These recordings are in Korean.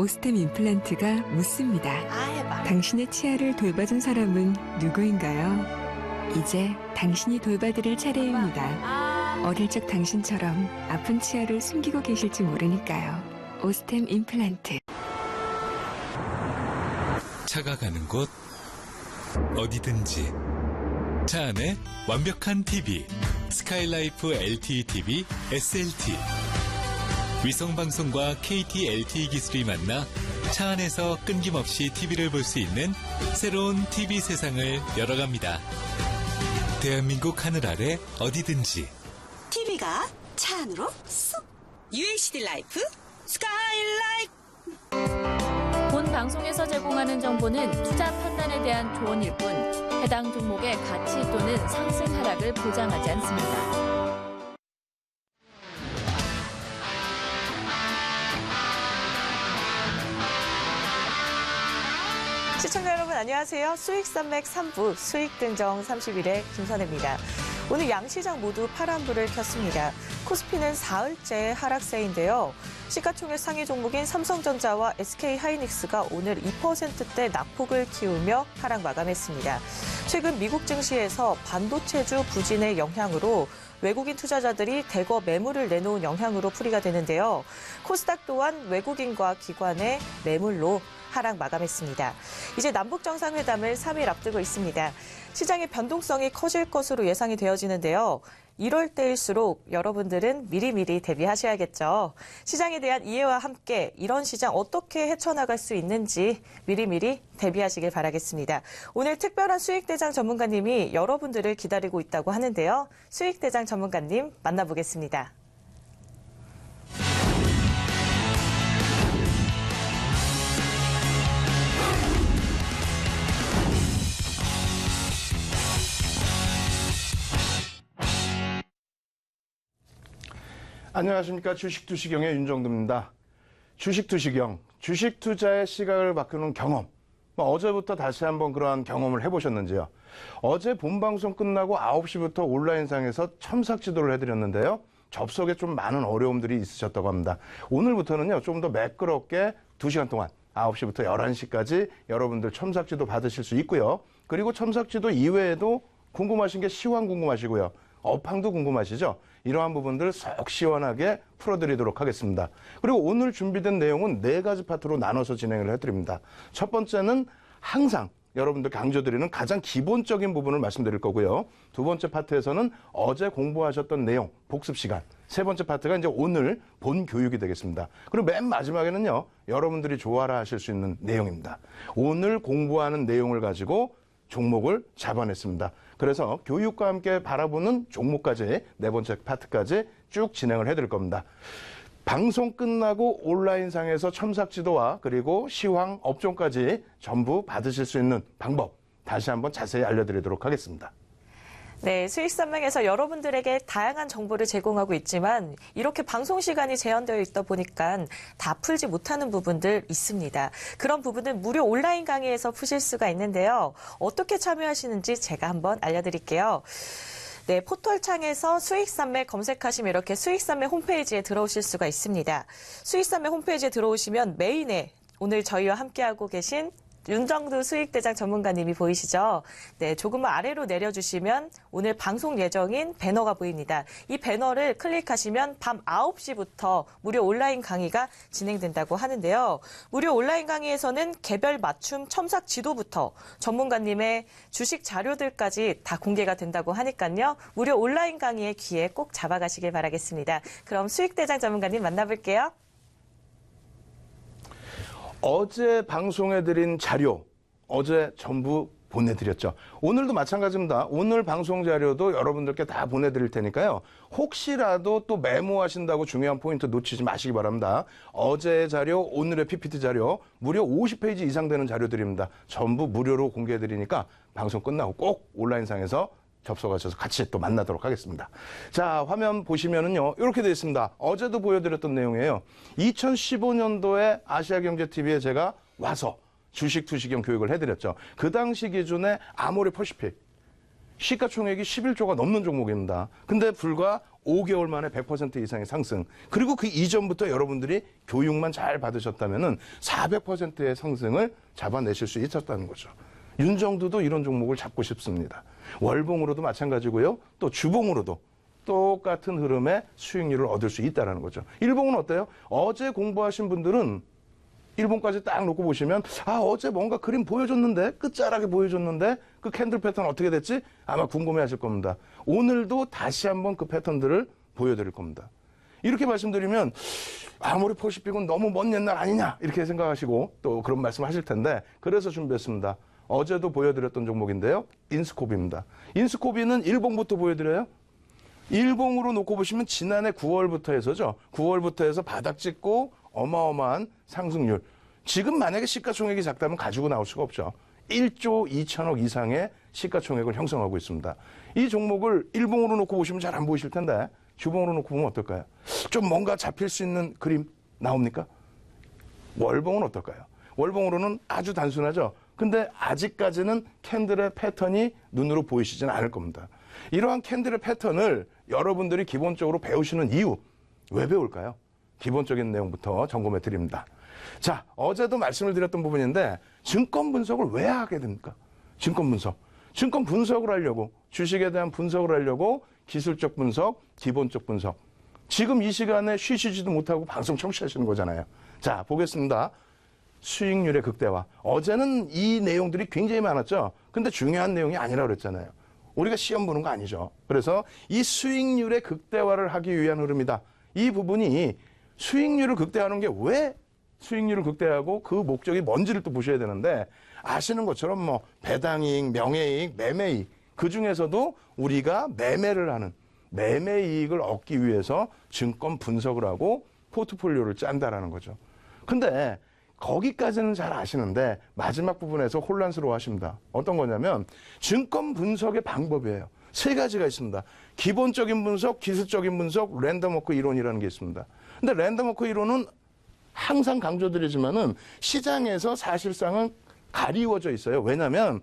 오스템 임플란트가 묻습니다. 해봐. 당신의 치아를 돌봐준 사람은 누구인가요? 이제 당신이 돌봐드릴 차례입니다. 어릴 적 당신처럼 아픈 치아를 숨기고 계실지 모르니까요. 오스템 임플란트. 차가 가는 곳 어디든지 차 안에 완벽한 TV 스카이라이프 LTE TV SLT 위성방송과 KT LTE 기술이 만나 차 안에서 끊김없이 TV를 볼 수 있는 새로운 TV 세상을 열어갑니다. 대한민국 하늘 아래 어디든지 TV가 차 안으로 쏙. UHD 라이프 스카이라이프. 본 방송에서 제공하는 정보는 투자 판단에 대한 조언일 뿐 해당 종목의 가치 또는 상승 하락을 보장하지 않습니다. 시청자 여러분 안녕하세요. 수익산맥 3부 수익등정 30일의 김선혜입니다. 오늘 양시장 모두 파란불을 켰습니다. 코스피는 사흘째 하락세인데요. 시가총액 상위 종목인 삼성전자와 SK하이닉스가 오늘 2%대 낙폭을 키우며 하락 마감했습니다. 최근 미국 증시에서 반도체주 부진의 영향으로 외국인 투자자들이 대거 매물을 내놓은 영향으로 풀이가 되는데요. 코스닥 또한 외국인과 기관의 매물로 하락 마감했습니다. 이제 남북정상회담을 3일 앞두고 있습니다. 시장의 변동성이 커질 것으로 예상이 되어지는데요. 이럴 때일수록 여러분들은 미리미리 대비하셔야겠죠. 시장에 대한 이해와 함께 이런 시장 어떻게 헤쳐나갈 수 있는지 미리미리 대비하시길 바라겠습니다. 오늘 특별한 수익대장 전문가님이 여러분들을 기다리고 있다고 하는데요. 수익대장 전문가님 만나보겠습니다. 안녕하십니까. 주식투시경의 윤정두입니다. 주식투시경, 주식 투자의 시각을 바꾸는 경험. 어제부터 다시 한번 그러한 경험을 해보셨는지요? 어제 본방송 끝나고 9시부터 온라인상에서 첨삭 지도를 해드렸는데요. 접속에 좀 많은 어려움들이 있으셨다고 합니다. 오늘부터는요, 좀 더 매끄럽게 2시간 동안 9시부터 11시까지 여러분들 첨삭 지도 받으실 수 있고요. 그리고 첨삭 지도 이외에도 궁금하신 게 시황 궁금하시고요. 업황도 궁금하시죠? 이러한 부분들 쏙 시원하게 풀어드리도록 하겠습니다. 그리고 오늘 준비된 내용은 4가지 파트로 나눠서 진행을 해드립니다. 첫 번째는 항상 여러분들 강조드리는 가장 기본적인 부분을 말씀드릴 거고요. 두 번째 파트에서는 어제 공부하셨던 내용, 복습 시간. 세 번째 파트가 이제 오늘 본 교육이 되겠습니다. 그리고 맨 마지막에는요, 여러분들이 좋아라 하실 수 있는 내용입니다. 오늘 공부하는 내용을 가지고 종목을 잡아냈습니다. 그래서 교육과 함께 바라보는 종목까지 4번째 파트까지 쭉 진행을 해드릴 겁니다. 방송 끝나고 온라인상에서 첨삭 지도와 그리고 시황 업종까지 전부 받으실 수 있는 방법 다시 한번 자세히 알려드리도록 하겠습니다. 네, 수익산맥에서 여러분들에게 다양한 정보를 제공하고 있지만 이렇게 방송 시간이 제한되어 있다 보니까 다 풀지 못하는 부분들 있습니다. 그런 부분들 무료 온라인 강의에서 푸실 수가 있는데요. 어떻게 참여하시는지 제가 한번 알려드릴게요. 네, 포털창에서 수익산맥 검색하시면 이렇게 수익산맥 홈페이지에 들어오실 수가 있습니다. 수익산맥 홈페이지에 들어오시면 메인에 오늘 저희와 함께하고 계신 윤정두 수익대장 전문가님이 보이시죠? 네, 조금만 아래로 내려주시면 오늘 방송 예정인 배너가 보입니다. 이 배너를 클릭하시면 밤 9시부터 무료 온라인 강의가 진행된다고 하는데요. 무료 온라인 강의에서는 개별 맞춤 첨삭 지도부터 전문가님의 주식 자료들까지 다 공개가 된다고 하니까요. 무료 온라인 강의의 기회 꼭 잡아가시길 바라겠습니다. 그럼 수익대장 전문가님 만나볼게요. 어제 방송해드린 자료, 어제 전부 보내드렸죠. 오늘도 마찬가지입니다. 오늘 방송 자료도 여러분들께 다 보내드릴 테니까요. 혹시라도 또 메모하신다고 중요한 포인트 놓치지 마시기 바랍니다. 어제의 자료, 오늘의 PPT 자료, 무려 50페이지 이상 되는 자료들입니다. 전부 무료로 공개해드리니까 방송 끝나고 꼭 온라인상에서 접속하셔서 같이 또 만나도록 하겠습니다. 자, 화면 보시면은요, 이렇게 되어 있습니다. 어제도 보여드렸던 내용이에요. 2015년도에 아시아경제TV에 제가 와서 주식 투시경 교육을 해드렸죠. 그 당시 기준에 아모레 퍼시픽 시가총액이 11조가 넘는 종목입니다. 근데 불과 5개월 만에 100% 이상의 상승. 그리고 그 이전부터 여러분들이 교육만 잘 받으셨다면은 400%의 상승을 잡아내실 수 있었다는 거죠. 윤정두도 이런 종목을 잡고 싶습니다. 월봉으로도 마찬가지고요. 또 주봉으로도 똑같은 흐름의 수익률을 얻을 수 있다는 거죠. 일봉은 어때요? 어제 공부하신 분들은 일봉까지 딱 놓고 보시면 어제 뭔가 그림 보여줬는데 끝자락에 보여줬는데 그 캔들 패턴 어떻게 됐지? 아마 궁금해하실 겁니다. 오늘도 다시 한번 그 패턴들을 보여드릴 겁니다. 이렇게 말씀드리면 아무리 퍼시픽은 너무 먼 옛날 아니냐 이렇게 생각하시고 또 그런 말씀하실 텐데 그래서 준비했습니다. 어제도 보여드렸던 종목인데요. 인스코비입니다. 인스코비는 일봉부터 보여드려요. 일봉으로 놓고 보시면 지난해 9월부터 해서죠. 9월부터 해서 바닥 찍고 어마어마한 상승률. 지금 만약에 시가총액이 작다면 가지고 나올 수가 없죠. 1조 2천억 이상의 시가총액을 형성하고 있습니다. 이 종목을 일봉으로 놓고 보시면 잘 안 보이실 텐데 주봉으로 놓고 보면 어떨까요? 좀 뭔가 잡힐 수 있는 그림 나옵니까? 월봉은 어떨까요? 월봉으로는 아주 단순하죠. 근데 아직까지는 캔들의 패턴이 눈으로 보이시지는 않을 겁니다. 이러한 캔들의 패턴을 여러분들이 기본적으로 배우시는 이유, 왜 배울까요? 기본적인 내용부터 점검해 드립니다. 자, 어제도 말씀을 드렸던 부분인데 증권 분석을 왜 하게 됩니까? 증권 분석. 증권 분석을 하려고, 주식에 대한 분석을 하려고 기술적 분석, 기본적 분석. 지금 이 시간에 쉬시지도 못하고 방송 청취하시는 거잖아요. 자, 보겠습니다. 수익률의 극대화. 어제는 이 내용들이 굉장히 많았죠. 근데 중요한 내용이 아니라고 그랬잖아요. 우리가 시험 보는 거 아니죠. 그래서 이 수익률의 극대화를 하기 위한 흐름이다. 이 부분이 수익률을 극대화하는 게 왜 수익률을 극대화하고 그 목적이 뭔지를 또 보셔야 되는데 아시는 것처럼 뭐 배당이익, 명예이익, 매매이익 그 중에서도 우리가 매매를 하는 매매이익을 얻기 위해서 증권 분석을 하고 포트폴리오를 짠다라는 거죠. 근데 거기까지는 잘 아시는데 마지막 부분에서 혼란스러워 하십니다. 어떤 거냐면 증권 분석의 방법이에요. 세 가지가 있습니다. 기본적인 분석, 기술적인 분석, 랜덤워크 이론이라는 게 있습니다. 근데 랜덤워크 이론은 항상 강조드리지만은 시장에서 사실상은 가리워져 있어요. 왜냐하면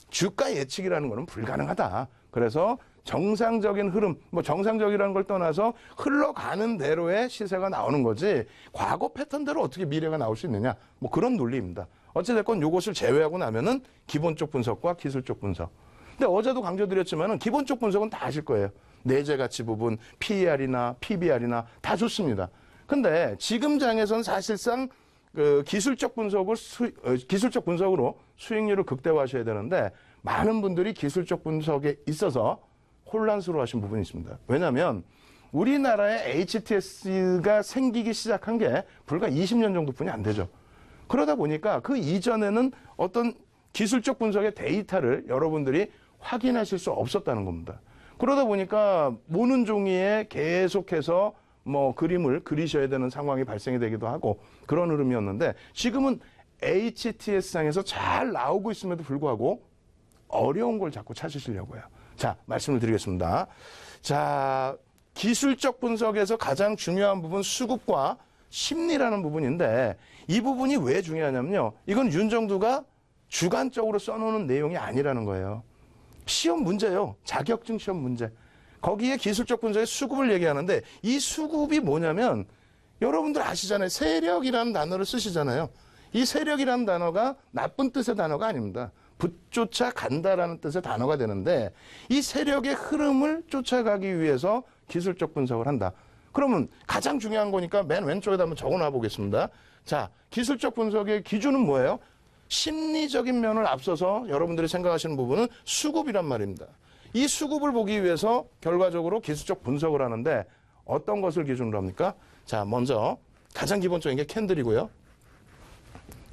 주가 예측이라는 거는 불가능하다. 그래서 정상적인 흐름, 뭐 정상적이라는 걸 떠나서 흘러가는 대로의 시세가 나오는 거지 과거 패턴대로 어떻게 미래가 나올 수 있느냐 뭐 그런 논리입니다. 어찌됐건 이것을 제외하고 나면은 기본적 분석과 기술적 분석. 근데 어제도 강조드렸지만은 기본적 분석은 다 아실 거예요. 내재 가치 부분, PER이나 PBR이나 다 좋습니다. 근데 지금 장에서는 사실상 그 기술적 분석으로 수익률을 극대화하셔야 되는데 많은 분들이 기술적 분석에 있어서 혼란스러워하신 부분이 있습니다. 왜냐하면 우리나라의 HTS가 생기기 시작한 게 불과 20년 정도뿐이 안 되죠. 그러다 보니까 그 이전에는 어떤 기술적 분석의 데이터를 여러분들이 확인하실 수 없었다는 겁니다. 그러다 보니까 모는 종이에 계속해서 뭐 그림을 그리셔야 되는 상황이 발생이 되기도 하고 그런 흐름이었는데 지금은 HTS상에서 잘 나오고 있음에도 불구하고 어려운 걸 자꾸 찾으시려고 해요. 자, 말씀을 드리겠습니다. 자, 기술적 분석에서 가장 중요한 부분 수급과 심리라는 부분인데 이 부분이 왜 중요하냐면요. 이건 윤정두가 주관적으로 써놓는 내용이 아니라는 거예요. 시험 문제예요. 자격증 시험 문제. 거기에 기술적 분석의 수급을 얘기하는데 이 수급이 뭐냐면 여러분들 아시잖아요. 세력이라는 단어를 쓰시잖아요. 이 세력이라는 단어가 나쁜 뜻의 단어가 아닙니다. 붙쫓아 간다라는 뜻의 단어가 되는데 이 세력의 흐름을 쫓아가기 위해서 기술적 분석을 한다. 그러면 가장 중요한 거니까 맨 왼쪽에다 한번 적어놔 보겠습니다. 자, 기술적 분석의 기준은 뭐예요? 심리적인 면을 앞서서 여러분들이 생각하시는 부분은 수급이란 말입니다. 이 수급을 보기 위해서 결과적으로 기술적 분석을 하는데 어떤 것을 기준으로 합니까? 자, 먼저 가장 기본적인 게 캔들이고요.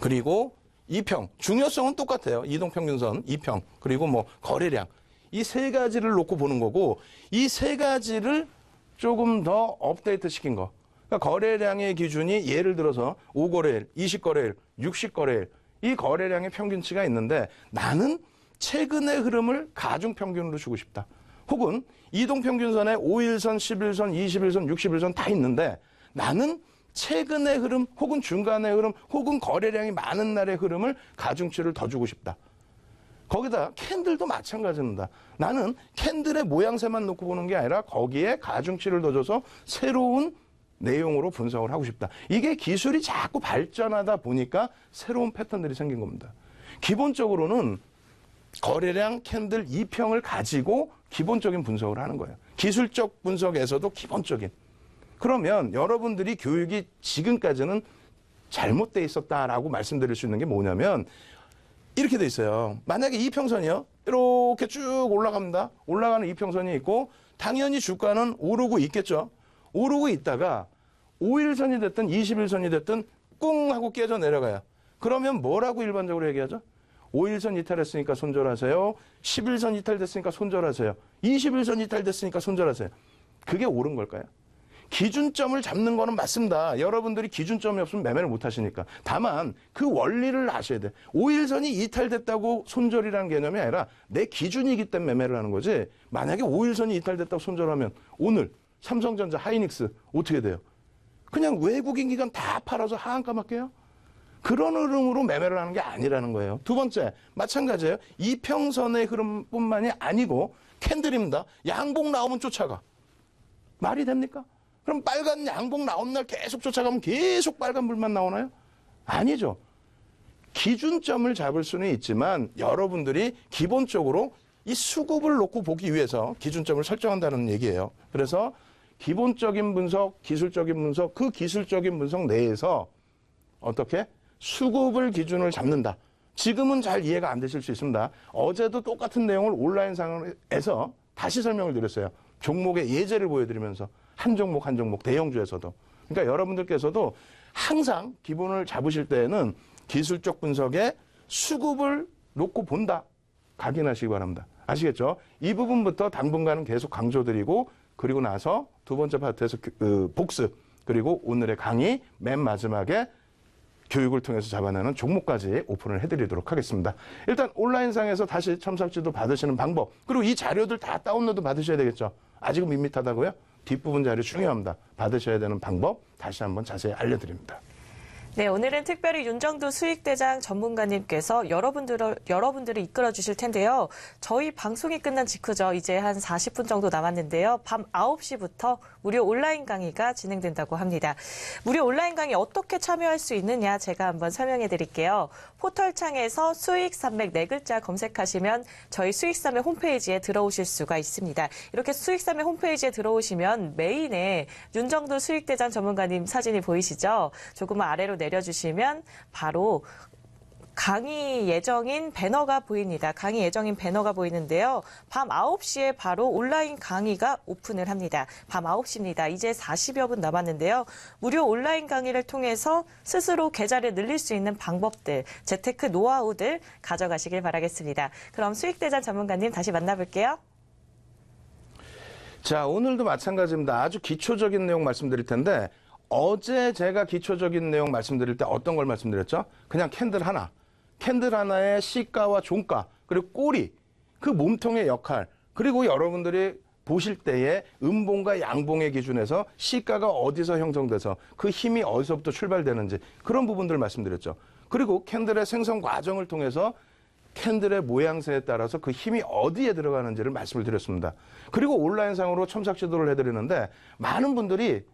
그리고 이평, 중요성은 똑같아요. 이동평균선, 이평, 그리고 뭐 거래량. 이 세 가지를 놓고 보는 거고 이 세 가지를 조금 더 업데이트 시킨 거. 그러니까 거래량의 기준이 예를 들어서 5거래일, 20거래일, 60거래일 이 거래량의 평균치가 있는데 나는 최근의 흐름을 가중평균으로 주고 싶다. 혹은 이동평균선에 5일선, 11선, 21선, 60일선 다 있는데 나는 최근의 흐름 혹은 중간의 흐름 혹은 거래량이 많은 날의 흐름을 가중치를 더 주고 싶다. 거기다 캔들도 마찬가지입니다. 나는 캔들의 모양새만 놓고 보는 게 아니라 거기에 가중치를 더 줘서 새로운 내용으로 분석을 하고 싶다. 이게 기술이 자꾸 발전하다 보니까 새로운 패턴들이 생긴 겁니다. 기본적으로는 거래량 캔들 2평을 가지고 기본적인 분석을 하는 거예요. 기술적 분석에서도 기본적인. 그러면 여러분들이 교육이 지금까지는 잘못돼 있었다라고 말씀드릴 수 있는 게 뭐냐면 이렇게 돼 있어요. 만약에 이평선이요. 이렇게 쭉 올라갑니다. 올라가는 이평선이 있고 당연히 주가는 오르고 있겠죠. 오르고 있다가 5일선이 됐든 21선이 됐든 꿍 하고 깨져 내려가요. 그러면 뭐라고 일반적으로 얘기하죠? 5일선 이탈했으니까 손절하세요. 11선 이탈됐으니까 손절하세요. 21선 이탈됐으니까 손절하세요. 그게 옳은 걸까요? 기준점을 잡는 거는 맞습니다. 여러분들이 기준점이 없으면 매매를 못 하시니까. 다만 그 원리를 아셔야 돼. 5일선이 이탈됐다고 손절이라는 개념이 아니라 내 기준이기 때문에 매매를 하는 거지. 만약에 5일선이 이탈됐다고 손절하면 오늘 삼성전자, 하이닉스 어떻게 돼요? 그냥 외국인 기관 다 팔아서 하한가 맞게요? 그런 흐름으로 매매를 하는 게 아니라는 거예요. 두 번째, 마찬가지예요. 이평선의 흐름뿐만이 아니고 캔들입니다. 양봉 나오면 쫓아가. 말이 됩니까? 그럼 빨간 양봉 나온 날 계속 쫓아가면 계속 빨간 불만 나오나요? 아니죠. 기준점을 잡을 수는 있지만 여러분들이 기본적으로 이 수급을 놓고 보기 위해서 기준점을 설정한다는 얘기예요. 그래서 기본적인 분석, 기술적인 분석, 그 기술적인 분석 내에서 어떻게? 수급을 기준을 잡는다. 지금은 잘 이해가 안 되실 수 있습니다. 어제도 똑같은 내용을 온라인상에서 다시 설명을 드렸어요. 종목의 예제를 보여드리면서 한 종목 한 종목 대형주에서도. 그러니까 여러분들께서도 항상 기본을 잡으실 때에는 기술적 분석에 수급을 놓고 본다. 각인하시기 바랍니다. 아시겠죠? 이 부분부터 당분간은 계속 강조드리고 그리고 나서 두 번째 파트에서 복습 그리고 오늘의 강의 맨 마지막에 교육을 통해서 잡아내는 종목까지 오픈을 해드리도록 하겠습니다. 일단 온라인상에서 다시 첨삭지도 받으시는 방법 그리고 이 자료들 다 다운로드 받으셔야 되겠죠. 아직은 밋밋하다고요? 뒷부분 자료 중요합니다. 받으셔야 되는 방법 다시 한번 자세히 알려드립니다. 네, 오늘은 특별히 윤정두 수익대장 전문가님께서 여러분들을 이끌어 주실 텐데요. 저희 방송이 끝난 직후죠. 이제 한 40분 정도 남았는데요. 밤 9시부터 무료 온라인 강의가 진행된다고 합니다. 무료 온라인 강의 어떻게 참여할 수 있느냐 제가 한번 설명해 드릴게요. 포털창에서 수익산맥 네 글자 검색하시면 저희 수익산맥 홈페이지에 들어오실 수가 있습니다. 이렇게 수익산맥 홈페이지에 들어오시면 메인에 윤정두 수익대장 전문가님 사진이 보이시죠? 조금만 아래로 내려주시면 바로 강의 예정인 배너가 보입니다. 강의 예정인 배너가 보이는데요. 밤 9시에 바로 온라인 강의가 오픈을 합니다. 밤 9시입니다. 이제 40여 분 남았는데요. 무료 온라인 강의를 통해서 스스로 계좌를 늘릴 수 있는 방법들, 재테크 노하우들 가져가시길 바라겠습니다. 그럼 수익대장 전문가님 다시 만나볼게요. 자, 오늘도 마찬가지입니다. 아주 기초적인 내용 말씀드릴 텐데 어제 제가 기초적인 내용 말씀드릴 때 어떤 걸 말씀드렸죠? 그냥 캔들 하나. 캔들 하나의 시가와 종가, 그리고 꼬리, 그 몸통의 역할, 그리고 여러분들이 보실 때에 음봉과 양봉의 기준에서 시가가 어디서 형성돼서 그 힘이 어디서부터 출발되는지 그런 부분들을 말씀드렸죠. 그리고 캔들의 생성 과정을 통해서 캔들의 모양새에 따라서 그 힘이 어디에 들어가는지를 말씀을 드렸습니다. 그리고 온라인상으로 첨삭 지도를 해드리는데 많은 분들이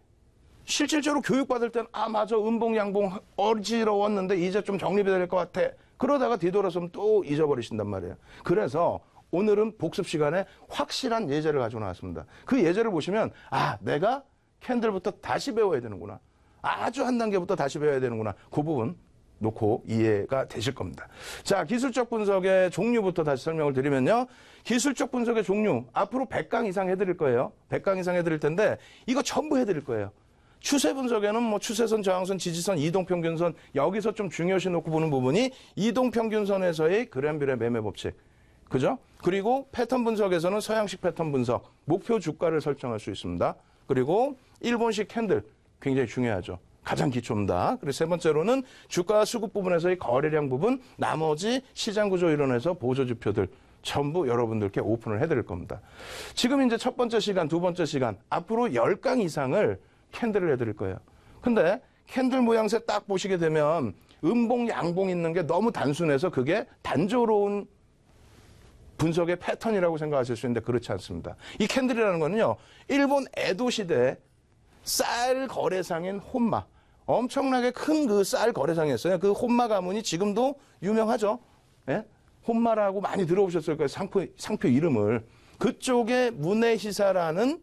실질적으로 교육받을 땐 아 맞아 음봉 양봉 어지러웠는데 이제 좀 정립이 될 것 같아. 그러다가 뒤돌아서면 또 잊어버리신단 말이에요. 그래서 오늘은 복습 시간에 확실한 예제를 가지고 나왔습니다. 그 예제를 보시면 아 내가 캔들부터 다시 배워야 되는구나. 아주 한 단계부터 다시 배워야 되는구나. 그 부분 놓고 이해가 되실 겁니다. 자, 기술적 분석의 종류부터 다시 설명을 드리면요. 기술적 분석의 종류 앞으로 100강 이상 해드릴 거예요. 100강 이상 해드릴 텐데 이거 전부 해드릴 거예요. 추세 분석에는 뭐 추세선, 저항선, 지지선, 이동평균선 여기서 좀 중요시 놓고 보는 부분이 이동평균선에서의 그램빌의 매매 법칙. 그죠? 그리고 패턴 분석에서는 서양식 패턴 분석, 목표 주가를 설정할 수 있습니다. 그리고 일본식 캔들 굉장히 중요하죠. 가장 기초입니다. 그리고 세 번째로는 주가 수급 부분에서의 거래량 부분, 나머지 시장 구조 이론에서 보조 지표들 전부 여러분들께 오픈을 해드릴 겁니다. 지금 이제 첫 번째 시간, 두 번째 시간 앞으로 10강 이상을 캔들을 해드릴 거예요. 근데 캔들 모양새 딱 보시게 되면 음봉, 양봉 있는 게 너무 단순해서 그게 단조로운 분석의 패턴이라고 생각하실 수 있는데 그렇지 않습니다. 이 캔들이라는 거는요, 일본 에도 시대 쌀 거래상인 혼마, 엄청나게 큰 그 쌀 거래상이었어요. 그 혼마 가문이 지금도 유명하죠. 예? 혼마라고 많이 들어보셨을 거예요. 상표 이름을. 그쪽에 문에히사라는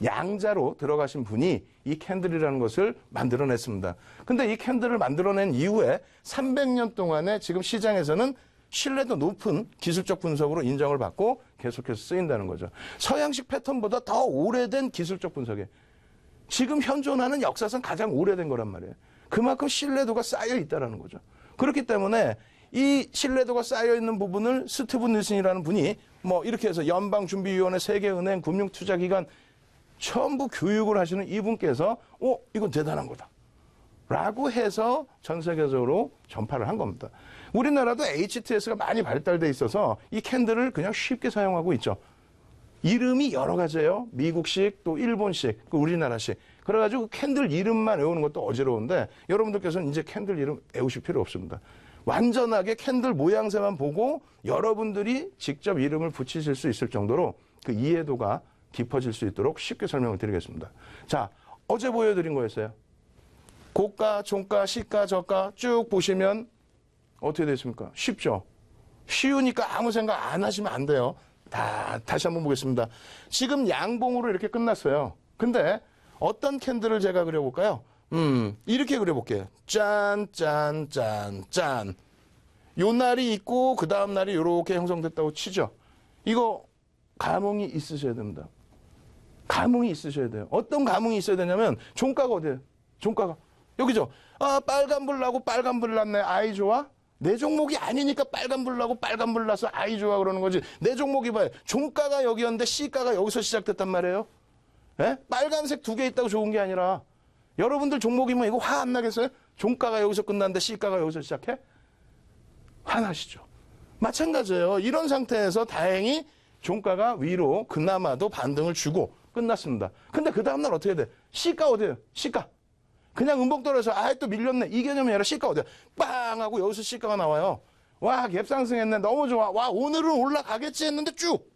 양자로 들어가신 분이 이 캔들이라는 것을 만들어냈습니다. 근데 이 캔들을 만들어낸 이후에 300년 동안에 지금 시장에서는 신뢰도 높은 기술적 분석으로 인정을 받고 계속해서 쓰인다는 거죠. 서양식 패턴보다 더 오래된 기술적 분석에 지금 현존하는 역사상 가장 오래된 거란 말이에요. 그만큼 신뢰도가 쌓여 있다는 거죠. 그렇기 때문에 이 신뢰도가 쌓여 있는 부분을 스티븐 닐슨이라는 분이 뭐 이렇게 해서 연방준비위원회, 세계은행, 금융투자기관 전부 교육을 하시는 이분께서 이건 대단한 거다 라고 해서 전 세계적으로 전파를 한 겁니다. 우리나라도 HTS가 많이 발달돼 있어서 이 캔들을 그냥 쉽게 사용하고 있죠. 이름이 여러 가지예요. 미국식, 또 일본식, 그 우리나라식. 그래가지고 캔들 이름만 외우는 것도 어지러운데 여러분들께서는 이제 캔들 이름 외우실 필요 없습니다. 완전하게 캔들 모양새만 보고 여러분들이 직접 이름을 붙이실 수 있을 정도로 그 이해도가 깊어질 수 있도록 쉽게 설명을 드리겠습니다. 자, 어제 보여드린 거였어요. 고가, 종가, 시가, 저가 쭉 보시면 어떻게 됐습니까? 쉽죠? 쉬우니까 아무 생각 안 하시면 안 돼요. 다시 한번 보겠습니다. 지금 양봉으로 이렇게 끝났어요. 근데 어떤 캔들을 제가 그려볼까요? 이렇게 그려볼게요. 짠, 짠, 짠, 짠. 요 날이 있고 그 다음 날이 이렇게 형성됐다고 치죠. 이거 감흥이 있으셔야 됩니다. 감흥이 있으셔야 돼요. 어떤 감흥이 있어야 되냐면 종가가 어디예요? 종가가 여기죠. 빨간불 나고 빨간불 났네. 아이 좋아? 내 종목이 아니니까 빨간불 나고 빨간불 나서 아이 좋아 그러는 거지. 내 종목이 봐요. 종가가 여기였는데 C가가 여기서 시작됐단 말이에요. 예? 빨간색 2개 있다고 좋은 게 아니라 여러분들 종목이면 이거 화 안 나겠어요? 종가가 여기서 끝났는데 C가가 여기서 시작해? 화나시죠. 마찬가지예요. 이런 상태에서 다행히 종가가 위로 그나마도 반등을 주고 끝났습니다. 근데 그 다음날 어떻게 돼? C가 어디예요? C가. 그냥 음봉 떨어져서 또 밀렸네. 이 개념이 아니라 C가 어디야? 빵 하고 여기서 C가가 나와요. 와, 갭상승했네. 너무 좋아. 와, 오늘은 올라가겠지 했는데 쭉.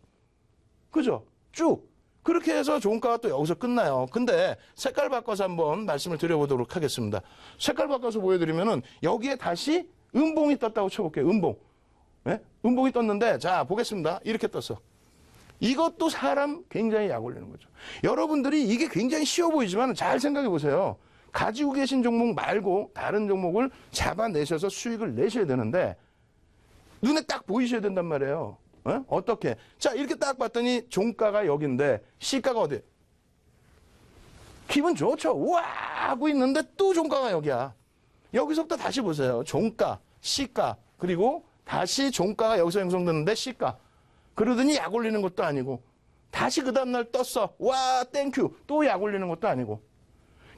그죠? 쭉. 그렇게 해서 종가가 또 여기서 끝나요. 근데 색깔 바꿔서 한번 말씀을 드려보도록 하겠습니다. 색깔 바꿔서 보여드리면은 여기에 다시 음봉이 떴다고 쳐볼게요. 음봉. 네? 음봉이 떴는데 자, 보겠습니다. 이렇게 떴어. 이것도 사람 굉장히 약 올리는 거죠. 여러분들이 이게 굉장히 쉬워 보이지만 잘 생각해 보세요. 가지고 계신 종목 말고 다른 종목을 잡아내셔서 수익을 내셔야 되는데 눈에 딱 보이셔야 된단 말이에요. 어떻게? 자, 이렇게 딱 봤더니 종가가 여기인데 시가가 어디? 기분 좋죠? 우와 하고 있는데 또 종가가 여기야. 여기서부터 다시 보세요. 종가, 시가, 그리고 다시 종가가 여기서 형성됐는데 시가. 그러더니 약 올리는 것도 아니고 다시 그 다음날 떴어. 와 땡큐. 또 약 올리는 것도 아니고.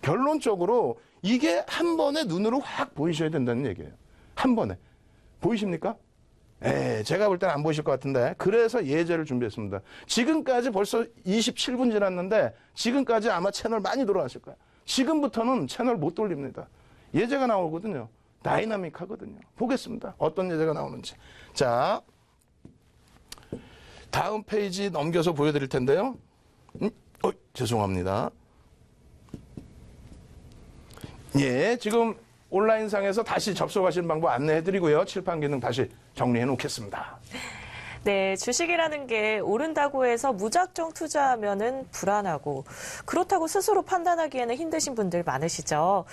결론적으로 이게 한 번에 눈으로 확 보이셔야 된다는 얘기예요. 한 번에. 보이십니까? 제가 볼 때는 안 보이실 것 같은데 그래서 예제를 준비했습니다. 지금까지 벌써 27분 지났는데 지금까지 아마 채널 많이 돌아가실 거예요. 지금부터는 채널 못 돌립니다. 예제가 나오거든요. 다이나믹하거든요. 보겠습니다. 어떤 예제가 나오는지. 자, 다음 페이지 넘겨서 보여드릴 텐데요. 죄송합니다. 예, 지금 온라인상에서 다시 접속하시는 방법 안내해드리고요. 칠판 기능 다시 정리해 놓겠습니다. 네, 주식이라는 게 오른다고 해서 무작정 투자하면은 불안하고 그렇다고 스스로 판단하기에는 힘드신 분들 많으시죠.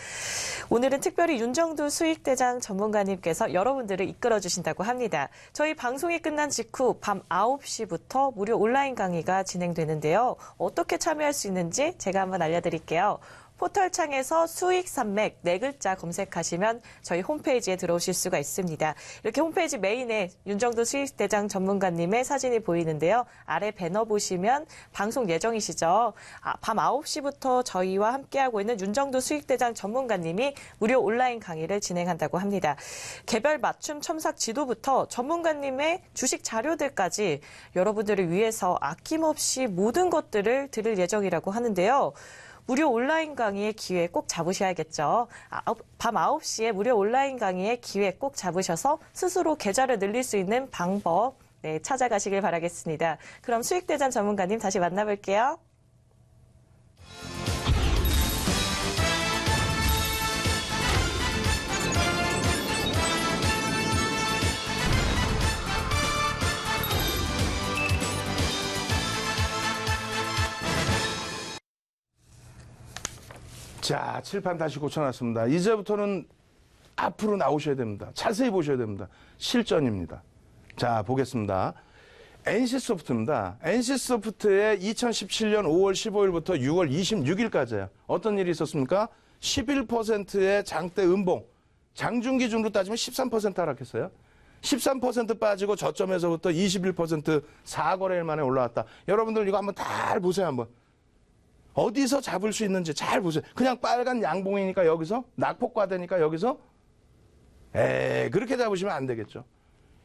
오늘은 특별히 윤정두 수익대장 전문가님께서 여러분들을 이끌어 주신다고 합니다. 저희 방송이 끝난 직후 밤 9시부터 무료 온라인 강의가 진행되는데요. 어떻게 참여할 수 있는지 제가 한번 알려드릴게요. 포털창에서 수익산맥 4글자 검색하시면 저희 홈페이지에 들어오실 수가 있습니다. 이렇게 홈페이지 메인에 윤정두 수익대장 전문가님의 사진이 보이는데요. 아래 배너 보시면 방송 예정이시죠. 밤 9시부터 저희와 함께하고 있는 윤정두 수익대장 전문가님이 무료 온라인 강의를 진행한다고 합니다. 개별 맞춤 첨삭 지도부터 전문가님의 주식 자료들까지 여러분들을 위해서 아낌없이 모든 것들을 드릴 예정이라고 하는데요. 무료 온라인 강의의 기회 꼭 잡으셔야겠죠. 밤 9시에 무료 온라인 강의의 기회 꼭 잡으셔서 스스로 계좌를 늘릴 수 있는 방법 네, 찾아가시길 바라겠습니다. 그럼 수익대전 전문가님 다시 만나볼게요. 자, 칠판 다시 고쳐놨습니다. 이제부터는 앞으로 나오셔야 됩니다. 자세히 보셔야 됩니다. 실전입니다. 자, 보겠습니다. NC소프트입니다. NC소프트의 2017년 5월 15일부터 6월 26일까지예요. 어떤 일이 있었습니까? 11%의 장대 음봉. 장중 기준으로 따지면 13% 하락했어요. 13% 빠지고 저점에서부터 21% 4거래일 만에 올라왔다. 여러분들 이거 한번 잘 보세요, 한번. 어디서 잡을 수 있는지 잘 보세요. 그냥 빨간 양봉이니까 여기서, 낙폭과대니까 여기서, 그렇게 잡으시면 안 되겠죠.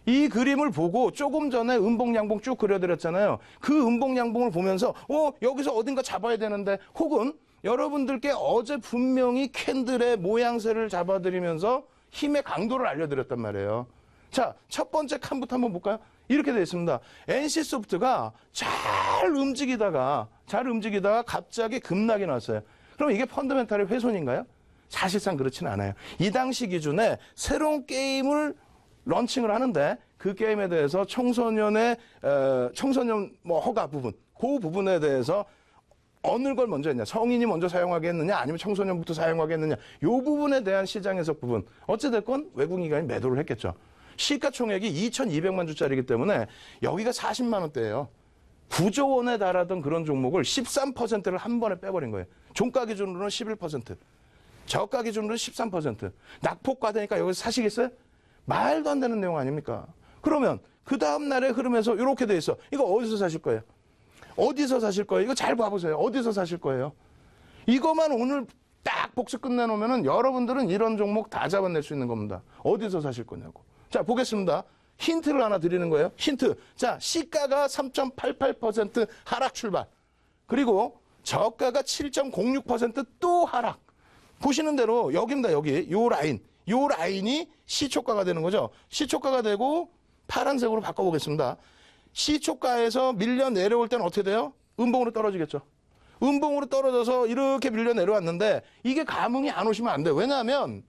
이 그림을 보고 조금 전에 음봉 양봉 쭉 그려드렸잖아요. 그 음봉 양봉을 보면서 여기서 어딘가 잡아야 되는데, 혹은 여러분들께 어제 분명히 캔들의 모양새를 잡아드리면서 힘의 강도를 알려드렸단 말이에요. 자, 첫 번째 칸부터 한번 볼까요? 이렇게 되어 있습니다. NC소프트가 잘 움직이다가 갑자기 급락이 났어요. 그럼 이게 펀더멘탈의 훼손인가요? 사실상 그렇지는 않아요. 이 당시 기준에 새로운 게임을 런칭을 하는데 그 게임에 대해서 청소년 허가 부분, 그 부분에 대해서 어느 걸 먼저 했냐, 성인이 먼저 사용하게 했느냐, 아니면 청소년부터 사용하게 했느냐, 이 부분에 대한 시장 해석 부분, 어찌됐건 외국인이 매도를 했겠죠. 시가총액이 2,200만 주짜리이기 때문에 여기가 40만 원대예요. 9조 원에 달하던 그런 종목을 13%를 한 번에 빼버린 거예요. 종가 기준으로는 11%, 저가 기준으로는 13%. 낙폭과대니까 여기서 사시겠어요? 말도 안 되는 내용 아닙니까? 그러면 그 다음 날의 흐름에서 이렇게 돼 있어. 이거 어디서 사실 거예요? 어디서 사실 거예요? 이거 잘 봐보세요. 어디서 사실 거예요? 이거만 오늘 딱 복수 끝내놓으면은 여러분들은 이런 종목 다 잡아낼 수 있는 겁니다. 어디서 사실 거냐고. 자, 보겠습니다. 힌트를 하나 드리는 거예요. 힌트. 자, 시가가 3.88% 하락 출발. 그리고 저가가 7.06% 또 하락. 보시는 대로 여기입니다. 여기. 요 라인. 요 라인이 시초가가 되는 거죠. 시초가가 되고 파란색으로 바꿔보겠습니다. 시초가에서 밀려 내려올 때는 어떻게 돼요? 음봉으로 떨어지겠죠. 음봉으로 떨어져서 이렇게 밀려 내려왔는데 이게 감흥이 안 오시면 안 돼요. 왜냐하면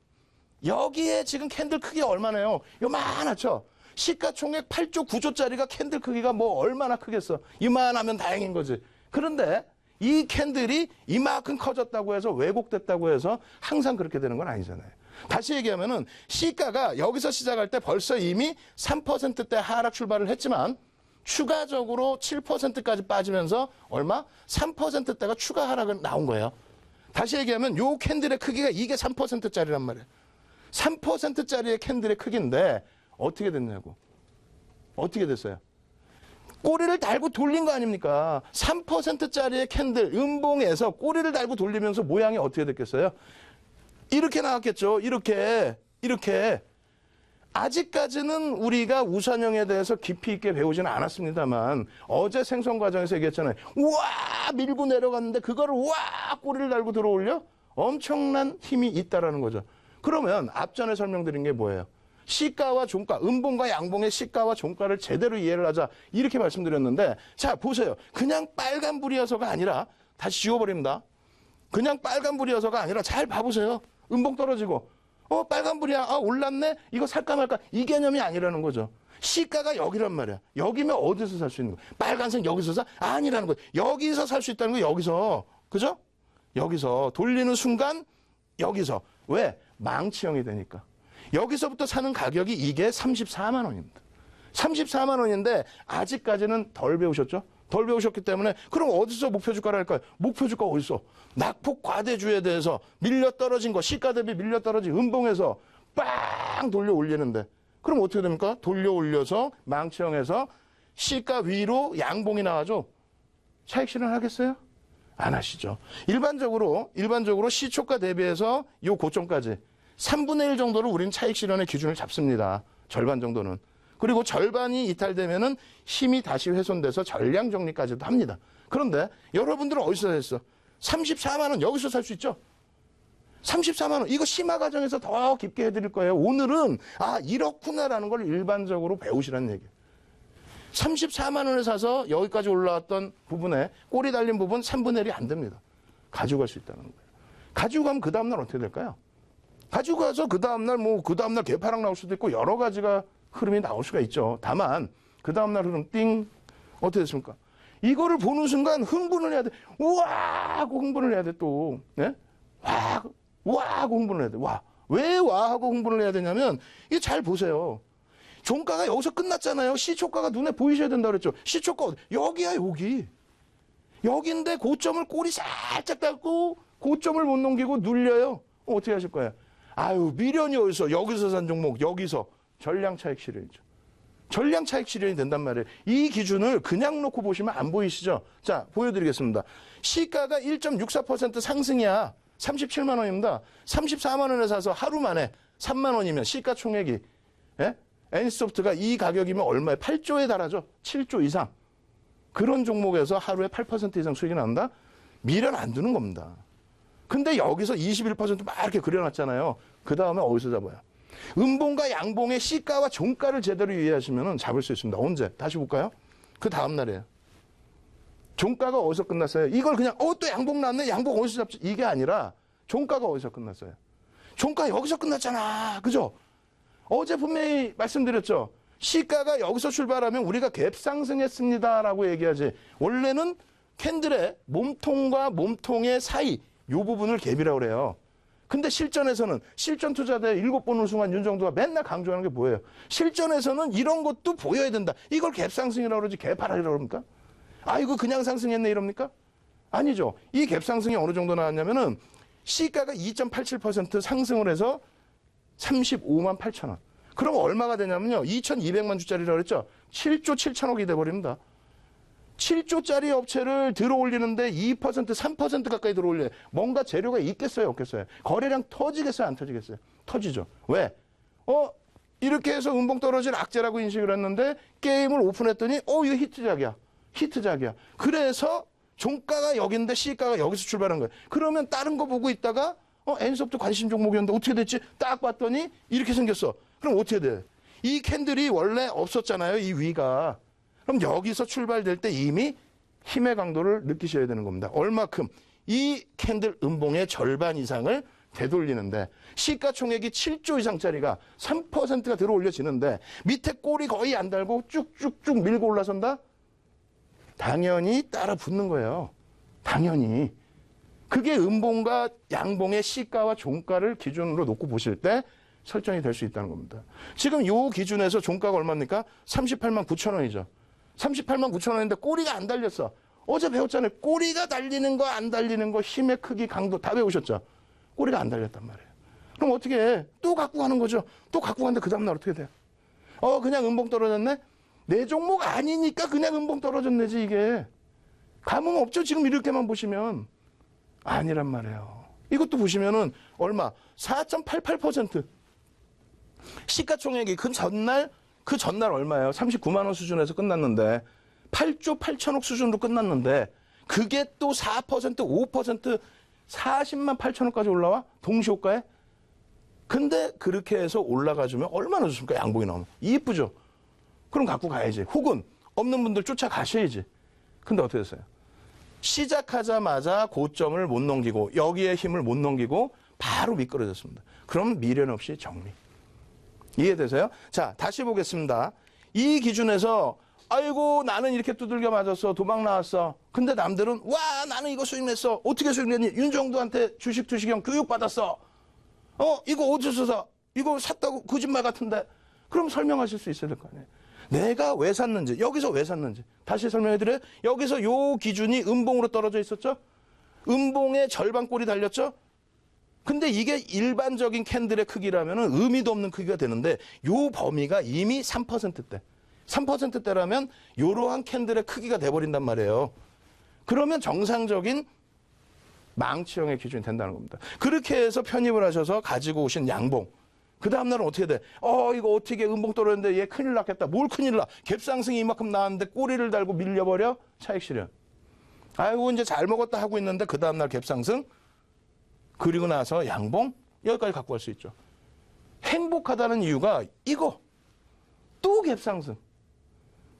여기에 지금 캔들 크기가 얼마나요? 요만하죠? 시가총액 8조 9조짜리가 캔들 크기가 뭐 얼마나 크겠어? 이만하면 다행인 거지. 그런데 이 캔들이 이만큼 커졌다고 해서 왜곡됐다고 해서 항상 그렇게 되는 건 아니잖아요. 다시 얘기하면은 시가가 여기서 시작할 때 벌써 이미 3%대 하락 출발을 했지만 추가적으로 7%까지 빠지면서 얼마? 3%대가 추가 하락은 나온 거예요. 다시 얘기하면 요 캔들의 크기가 이게 3%짜리란 말이에요. 3%짜리의 캔들의 크기인데 어떻게 됐냐고. 어떻게 됐어요? 꼬리를 달고 돌린 거 아닙니까? 3%짜리의 캔들, 음봉에서 꼬리를 달고 돌리면서 모양이 어떻게 됐겠어요? 이렇게 나왔겠죠. 이렇게. 아직까지는 우리가 우산형에 대해서 깊이 있게 배우지는 않았습니다만 어제 생성 과정에서 얘기했잖아요. 우와 밀고 내려갔는데 그거를 우와 꼬리를 달고 들어올려? 엄청난 힘이 있다라는 거죠. 그러면 앞전에 설명드린 게 뭐예요? 시가와 종가, 음봉과 양봉의 시가와 종가를 제대로 이해를 하자 이렇게 말씀드렸는데 자 보세요. 그냥 빨간불이어서가 아니라 다시 지워버립니다. 그냥 빨간불이어서가 아니라 잘 봐보세요. 음봉 떨어지고 빨간불이야. 아 올랐네. 이거 살까 말까. 이 개념이 아니라는 거죠. 시가가 여기란 말이야. 여기면 어디서 살 수 있는 거야? 빨간색 여기서 사? 아니라는 거야. 여기서 살 수 있다는 거 여기서. 그죠? 여기서 돌리는 순간 여기서. 왜? 망치형이 되니까. 여기서부터 사는 가격이 이게 34만 원입니다. 34만 원인데 아직까지는 덜 배우셨죠? 덜 배우셨기 때문에 그럼 어디서 목표주가를 할까요? 목표주가 어디서? 낙폭 과대주에 대해서 밀려 떨어진 거, 시가 대비 밀려 떨어진 음봉에서 빵 돌려 올리는데 그럼 어떻게 됩니까? 돌려 올려서 망치형에서 시가 위로 양봉이 나와죠. 차익 실현하겠어요? 안 하시죠. 일반적으로 시초가 대비해서 요 고점까지 3분의 1 정도를 우리는 차익 실현의 기준을 잡습니다. 절반 정도는. 그리고 절반이 이탈되면은 힘이 다시 훼손돼서 전량 정리까지도 합니다. 그런데 여러분들은 어디서 했어? 34만 원 여기서 살 수 있죠? 34만 원 이거 심화 과정에서 더 깊게 해드릴 거예요. 오늘은 이렇구나라는 걸 일반적으로 배우시라는 얘기예요. 34만 원에 사서 여기까지 올라왔던 부분에 꼬리 달린 부분 3분의 1이 안 됩니다. 가져갈 수 있다는 거예요. 가지고 가면 그 다음날 어떻게 될까요? 가지고 가서 그 다음날 그 다음날 개파락 나올 수도 있고 여러 가지가 흐름이 나올 수가 있죠. 다만 그 다음날 흐름 띵 어떻게 됐습니까? 이거를 보는 순간 흥분을 해야 돼. 우와 하고 흥분을 해야 돼 또. 네? 와 하고 흥분을 해야 돼. 와. 왜 와 하고 흥분을 해야 되냐면 이게 잘 보세요. 종가가 여기서 끝났잖아요. 시초가가 눈에 보이셔야 된다 그랬죠. 시초가 여기야 여기. 여기인데 고점을 꼬리 살짝 닦고 고점을 못 넘기고 눌려요. 어떻게 하실 거예요? 아유 미련이 어디서 여기서 산 종목 여기서 전량 차익 실현이죠. 전량 차익 실현이 된단 말이에요. 이 기준을 그냥 놓고 보시면 안 보이시죠? 자 보여드리겠습니다. 시가가 1.64% 상승이야. 37만 원입니다. 34만 원에 사서 하루 만에 3만 원이면 시가총액이 예? N소프트가 이 가격이면 얼마에 8조에 달하죠. 7조 이상. 그런 종목에서 하루에 8% 이상 수익이 난다? 미련 안 두는 겁니다. 근데 여기서 21% 막 이렇게 그려놨잖아요. 그 다음에 어디서 잡아요? 음봉과 양봉의 시가와 종가를 제대로 이해하시면 잡을 수 있습니다. 언제? 다시 볼까요? 그 다음 날이에요. 종가가 어디서 끝났어요? 이걸 그냥 또 양봉 났네? 양봉 어디서 잡지? 이게 아니라 종가가 어디서 끝났어요? 종가 여기서 끝났잖아. 그죠? 어제 분명히 말씀드렸죠. 시가가 여기서 출발하면 우리가 갭 상승했습니다라고 얘기하지. 원래는 캔들의 몸통과 몸통의 사이 이 부분을 갭이라고 그래요. 근데 실전에서는 실전 투자대 7번 우승한 윤정두가 맨날 강조하는 게 뭐예요? 실전에서는 이런 것도 보여야 된다. 이걸 갭 상승이라고 그러지 갭 하락이라고 그럽니까? 이거 그냥 상승했네 이럽니까? 아니죠. 이 갭 상승이 어느 정도 나왔냐면은 시가가 2.87% 상승을 해서 35만 8천 원. 그럼 얼마가 되냐면요. 2,200만 주짜리라고 그랬죠. 7조 7천억이 돼버립니다. 7조짜리 업체를 들어올리는데 2%, 3% 가까이 들어올려요. 뭔가 재료가 있겠어요, 없겠어요? 거래량 터지겠어요, 안 터지겠어요? 터지죠. 왜? 이렇게 해서 음봉 떨어질 악재라고 인식을 했는데 게임을 오픈했더니 이거 히트작이야. 히트작이야. 그래서 종가가 여기인데 시가가 여기서 출발한 거예요. 그러면 다른 거 보고 있다가 N소프트 관심 종목이었는데 어떻게 됐지? 딱 봤더니 이렇게 생겼어. 그럼 어떻게 돼? 이 캔들이 원래 없었잖아요, 이 위가. 그럼 여기서 출발될 때 이미 힘의 강도를 느끼셔야 되는 겁니다. 얼마큼? 이 캔들 음봉의 절반 이상을 되돌리는데 시가총액이 7조 이상짜리가 3%가 들어 올려지는데 밑에 꼬리 거의 안 달고 쭉쭉쭉 밀고 올라선다? 당연히 따라 붙는 거예요. 당연히. 그게 음봉과 양봉의 시가와 종가를 기준으로 놓고 보실 때 설정이 될 수 있다는 겁니다. 지금 이 기준에서 종가가 얼마입니까? 38만 9천 원이죠. 38만 9천 원인데 꼬리가 안 달렸어. 어제 배웠잖아요. 꼬리가 달리는 거 안 달리는 거 힘의 크기 강도 다 배우셨죠. 꼬리가 안 달렸단 말이에요. 그럼 어떻게 해? 또 갖고 가는 거죠. 또 갖고 가는데 그 다음날 어떻게 돼요? 그냥 음봉 떨어졌네? 내 종목 아니니까 그냥 음봉 떨어졌네지 이게. 감흥 없죠. 지금 이렇게만 보시면. 아니란 말이에요. 이것도 보시면은 얼마? 4.88%. 시가총액이 그 전날 얼마예요? 39만 원 수준에서 끝났는데 8조 8천억 수준으로 끝났는데 그게 또 4%, 5%, 40만 8천억까지 올라와? 동시호가에? 근데 그렇게 해서 올라가주면 얼마나 좋습니까? 양봉이 나오면. 이쁘죠? 그럼 갖고 가야지. 혹은 없는 분들 쫓아가셔야지. 근데 어떻게 됐어요? 시작하자마자 고점을 못 넘기고 여기에 힘을 못 넘기고 바로 미끄러졌습니다. 그럼 미련 없이 정리. 이해되세요? 자, 다시 보겠습니다. 이 기준에서 아이고 나는 이렇게 두들겨 맞았어. 도망 나왔어. 근데 남들은 와 나는 이거 수익 냈어. 어떻게 수익 냈니? 윤정두한테 주식 투시경 교육받았어. 이거 어디서 사? 이거 샀다고 거짓말 같은데. 그럼 설명하실 수 있어야 될 거 아니에요. 내가 왜 샀는지, 여기서 왜 샀는지. 다시 설명해 드려요. 여기서 요 기준이 음봉으로 떨어져 있었죠? 음봉의 절반 꼴이 달렸죠? 근데 이게 일반적인 캔들의 크기라면 의미도 없는 크기가 되는데 요 범위가 이미 3%대. 3%대라면 이러한 캔들의 크기가 돼버린단 말이에요. 그러면 정상적인 망치형의 기준이 된다는 겁니다. 그렇게 해서 편입을 하셔서 가지고 오신 양봉. 그 다음날은 어떻게 돼? 이거 어떻게 음봉 떨어졌는데 얘 큰일 났겠다. 뭘 큰일 나? 갭상승이 이만큼 나왔는데 꼬리를 달고 밀려버려? 차익 실현. 아이고 이제 잘 먹었다 하고 있는데 그 다음날 갭상승. 그리고 나서 양봉. 여기까지 갖고 갈 수 있죠. 행복하다는 이유가 이거. 또 갭상승.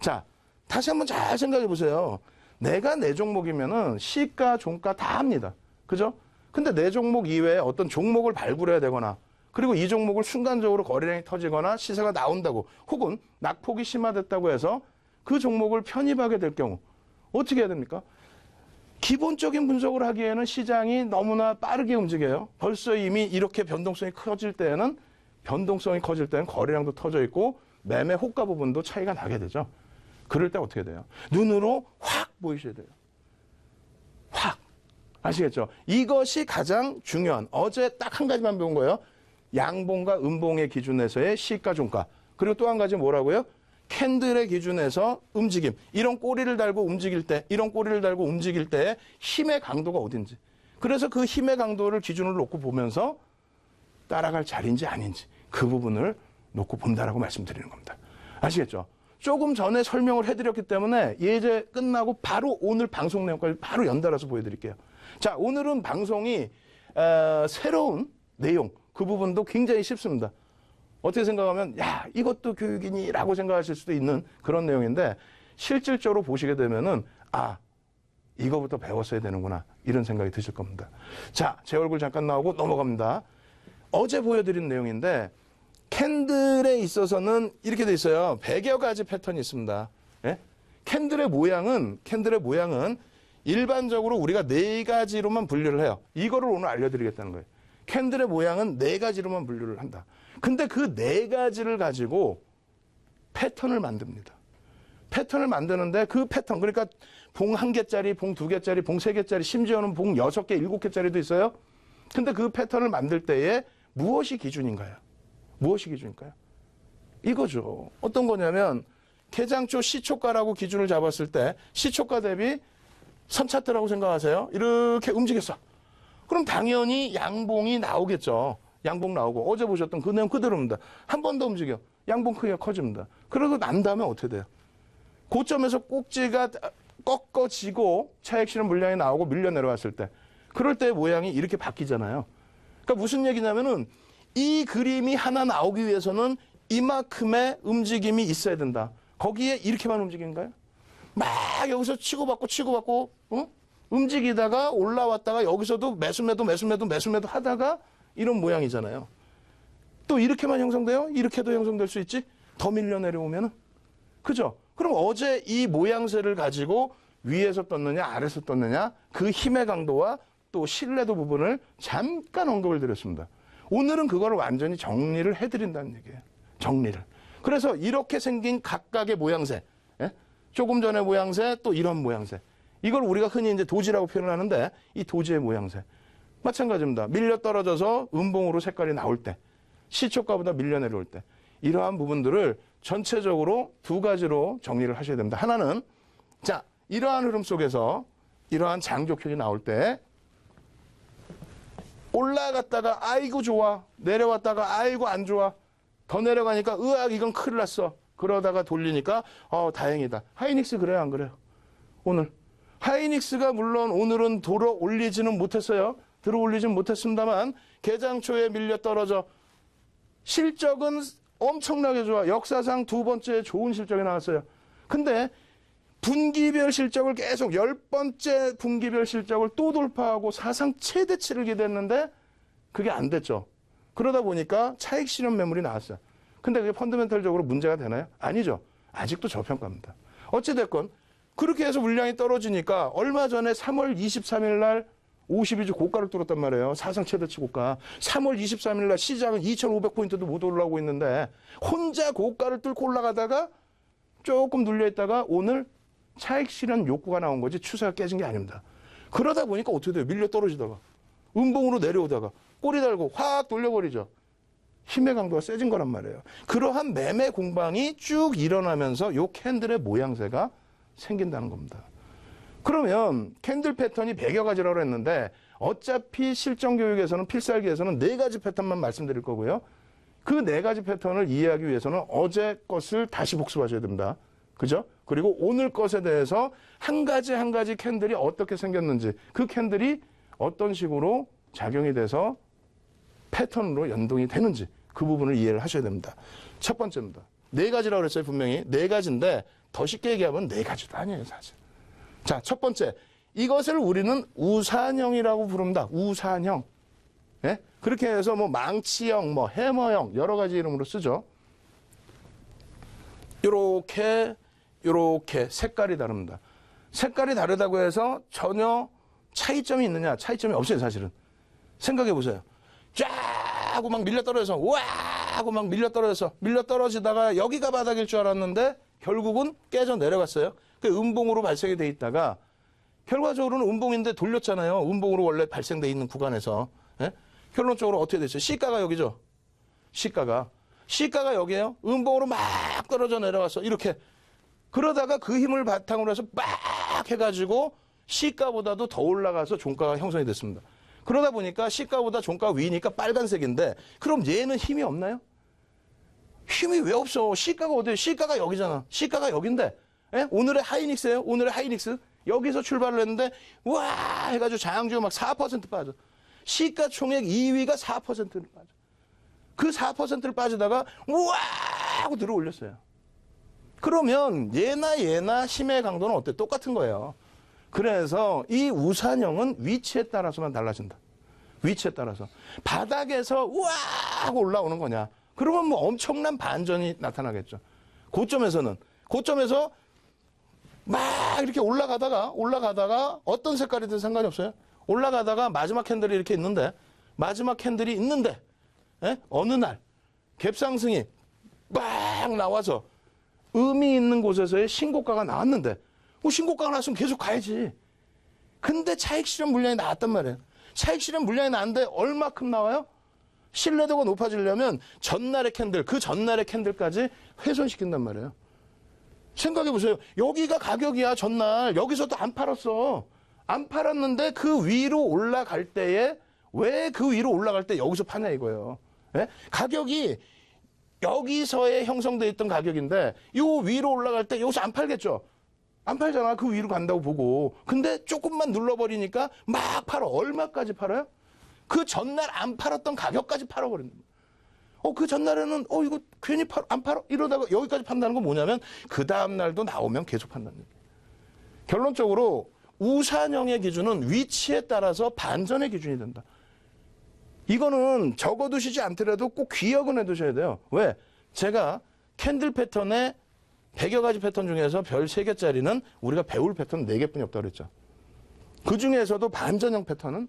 자, 다시 한번 잘 생각해 보세요. 내가 내 종목이면은 시가, 종가 다 합니다. 그죠? 근데 내 종목 이외에 어떤 종목을 발굴해야 되거나 그리고 이 종목을 순간적으로 거래량이 터지거나 시세가 나온다고 혹은 낙폭이 심화됐다고 해서 그 종목을 편입하게 될 경우 어떻게 해야 됩니까? 기본적인 분석을 하기에는 시장이 너무나 빠르게 움직여요. 벌써 이미 이렇게 변동성이 커질 때는 거래량도 터져 있고 매매 호가 부분도 차이가 나게 되죠. 그럴 때 어떻게 돼요? 눈으로 확 보이셔야 돼요. 확. 아시겠죠? 이것이 가장 중요한 어제 딱 한 가지만 배운 거예요. 양봉과 음봉의 기준에서의 시가 종가. 그리고 또 한 가지 뭐라고요? 캔들의 기준에서 움직임. 이런 꼬리를 달고 움직일 때, 이런 꼬리를 달고 움직일 때 힘의 강도가 어딘지. 그래서 그 힘의 강도를 기준으로 놓고 보면서 따라갈 자리인지 아닌지 그 부분을 놓고 본다라고 말씀드리는 겁니다. 아시겠죠? 조금 전에 설명을 해드렸기 때문에 예제 끝나고 바로 오늘 방송 내용까지 바로 연달아서 보여드릴게요. 자, 오늘은 방송이 새로운 내용, 그 부분도 굉장히 쉽습니다. 어떻게 생각하면 야 이것도 교육이니 라고 생각하실 수도 있는 그런 내용인데 실질적으로 보시게 되면은 아 이거부터 배웠어야 되는구나 이런 생각이 드실 겁니다. 자, 제 얼굴 잠깐 나오고 넘어갑니다. 어제 보여드린 내용인데 캔들에 있어서는 이렇게 돼 있어요. 100여 가지 패턴이 있습니다. 예? 캔들의 모양은 일반적으로 우리가 4가지로만 분류를 해요. 이거를 오늘 알려드리겠다는 거예요. 캔들의 모양은 4가지로만 분류를 한다. 근데 그 4가지를 가지고 패턴을 만듭니다. 패턴을 만드는데 그 패턴, 그러니까 봉 1개짜리, 봉 2개짜리, 봉 3개짜리, 심지어는 봉 6개, 7개짜리도 있어요. 근데 그 패턴을 만들 때에 무엇이 기준인가요? 무엇이 기준일까요? 이거죠. 어떤 거냐면 개장초 시초가라고 기준을 잡았을 때 시초가 대비 선차트라고 생각하세요. 이렇게 움직였어. 그럼 당연히 양봉이 나오겠죠. 양봉 나오고 어제 보셨던 그 내용 그대로입니다. 한 번 더 움직여. 양봉 크기가 커집니다. 그러고 난 다음에 어떻게 돼요? 고점에서 꼭지가 꺾어지고 차익 실현 물량이 나오고 밀려 내려왔을 때 그럴 때 모양이 이렇게 바뀌잖아요. 그러니까 무슨 얘기냐면은 이 그림이 하나 나오기 위해서는 이만큼의 움직임이 있어야 된다. 거기에 이렇게만 움직인가요? 막 여기서 치고받고 움직이다가 올라왔다가 여기서도 매수매도 하다가 이런 모양이잖아요. 또 이렇게만 형성돼요? 이렇게도 형성될 수 있지? 더 밀려 내려오면은? 그죠? 그럼 어제 이 모양새를 가지고 위에서 떴느냐 아래에서 떴느냐 그 힘의 강도와 또 신뢰도 부분을 잠깐 언급을 드렸습니다. 오늘은 그거를 완전히 정리를 해드린다는 얘기예요. 정리를. 그래서 이렇게 생긴 각각의 모양새, 예? 조금 전의 모양새, 또 이런 모양새. 이걸 우리가 흔히 이제 도지라고 표현하는데 이 도지의 모양새. 마찬가지입니다. 밀려 떨어져서 음봉으로 색깔이 나올 때, 시초가보다 밀려 내려올 때. 이러한 부분들을 전체적으로 2가지로 정리를 하셔야 됩니다. 하나는, 자, 이러한 흐름 속에서 이러한 장족현이 나올 때, 올라갔다가 아이고 좋아, 내려왔다가 아이고 안 좋아, 더 내려가니까 으악 이건 큰일 났어. 그러다가 돌리니까 다행이다. 하이닉스 그래요 안 그래요? 오늘 하이닉스가 물론 오늘은 들어 올리지는 못했어요. 들어 올리지는 못했습니다만 개장 초에 밀려 떨어져 실적은 엄청나게 좋아. 역사상 2번째 좋은 실적이 나왔어요. 근데 분기별 실적을 계속 10번째 분기별 실적을 또 돌파하고 사상 최대치를 기대했는데 그게 안 됐죠. 그러다 보니까 차익 실현 매물이 나왔어요. 근데 그게 펀더멘털적으로 문제가 되나요? 아니죠. 아직도 저평가입니다. 어찌됐건 그렇게 해서 물량이 떨어지니까 얼마 전에 3월 23일 날 52주 고가를 뚫었단 말이에요. 사상 최대치 고가. 3월 23일 날 시장은 2,500포인트도 못 올라오고 있는데 혼자 고가를 뚫고 올라가다가 조금 눌려있다가 오늘 차익 실현 욕구가 나온 거지 추세가 깨진 게 아닙니다. 그러다 보니까 어떻게 돼요? 밀려 떨어지다가 음봉으로 내려오다가 꼬리 달고 확 돌려버리죠. 힘의 강도가 세진 거란 말이에요. 그러한 매매 공방이 쭉 일어나면서 요 캔들의 모양새가 생긴다는 겁니다. 그러면 캔들 패턴이 100여 가지라고 했는데 어차피 실전 교육에서는 필살기에서는 4가지 패턴만 말씀드릴 거고요. 그 4가지 패턴을 이해하기 위해서는 어제 것을 다시 복습하셔야 됩니다. 그죠? 그리고 오늘 것에 대해서 한 가지 한 가지 캔들이 어떻게 생겼는지 그 캔들이 어떤 식으로 작용이 돼서 패턴으로 연동이 되는지 그 부분을 이해를 하셔야 됩니다. 첫 번째입니다. 4가지라고 그랬어요. 분명히 4가지인데 더 쉽게 얘기하면 네 가지도 아니에요, 사실. 자, 첫 번째. 이것을 우리는 우산형이라고 부릅니다. 우산형. 예? 그렇게 해서 뭐 망치형, 뭐 해머형 여러 가지 이름으로 쓰죠. 요렇게 색깔이 다릅니다. 색깔이 다르다고 해서 전혀 차이점이 있느냐? 차이점이 없어요, 사실은. 생각해 보세요. 쫙 하고 막 밀려 떨어져서 우와 하고 막 밀려 떨어지다가 여기가 바닥일 줄 알았는데 결국은 깨져 내려갔어요. 그 음봉으로 발생이 돼 있다가 결과적으로는 음봉인데 돌렸잖아요. 음봉으로 원래 발생돼 있는 구간에서. 예? 결론적으로 어떻게 됐어요? C가가 여기죠. C가가 여기에요. 음봉으로 막 떨어져 내려갔어. 이렇게. 그러다가 그 힘을 바탕으로 해서 막 해가지고 C가보다도 더 올라가서 종가가 형성이 됐습니다. 그러다 보니까 C가보다 종가 위니까 빨간색인데 그럼 얘는 힘이 없나요? 힘이 왜 없어? C가가 어디에요? C가가 여기잖아. C가가 여긴데. 예? 오늘의 하이닉스예요. 오늘의 하이닉스. 여기서 출발을 했는데 와 해가지고 장중에 막 4% 빠져. 시가 총액 2위가 4%를 빠져. 그 4%를 빠지다가 우와 하고 들어 올렸어요. 그러면 얘나 힘의 강도는 어때? 똑같은 거예요. 그래서 이 우산형은 위치에 따라서만 달라진다. 위치에 따라서. 바닥에서 우와 하고 올라오는 거냐. 그러면 뭐 엄청난 반전이 나타나겠죠. 고점에서 막 이렇게 올라가다가 어떤 색깔이든 상관이 없어요. 올라가다가 마지막 캔들이 이렇게 있는데 예? 어느 날 갭상승이 막 나와서 의미 있는 곳에서의 신고가가 나왔는데 신고가가 나왔으면 계속 가야지. 근데 차익 실현 물량이 나왔단 말이에요. 차익 실현 물량이 나왔는데 얼마큼 나와요? 신뢰도가 높아지려면 전날의 캔들, 그 전날의 캔들까지 훼손시킨단 말이에요. 생각해 보세요. 여기가 가격이야, 전날. 여기서도 안 팔았어. 안 팔았는데 그 위로 올라갈 때에 왜 그 위로 올라갈 때 여기서 파냐 이거예요. 예? 가격이 여기서의 형성되어 있던 가격인데 요 위로 올라갈 때 여기서 안 팔겠죠. 안 팔잖아. 그 위로 간다고 보고. 근데 조금만 눌러버리니까 막 팔아. 얼마까지 팔아요? 그 전날 안 팔았던 가격까지 팔아버린다. 그 전날에는 이거 괜히 안 팔아? 이러다가 여기까지 판다는 건 뭐냐면 그 다음날도 나오면 계속 판다는 얘기예요. 결론적으로 우산형의 기준은 위치에 따라서 반전의 기준이 된다. 이거는 적어두시지 않더라도 꼭 기억은 해두셔야 돼요. 왜? 제가 캔들 패턴의 100여 가지 패턴 중에서 별 3개짜리는 우리가 배울 패턴 4개뿐이 없다고 그랬죠. 그 중에서도 반전형 패턴은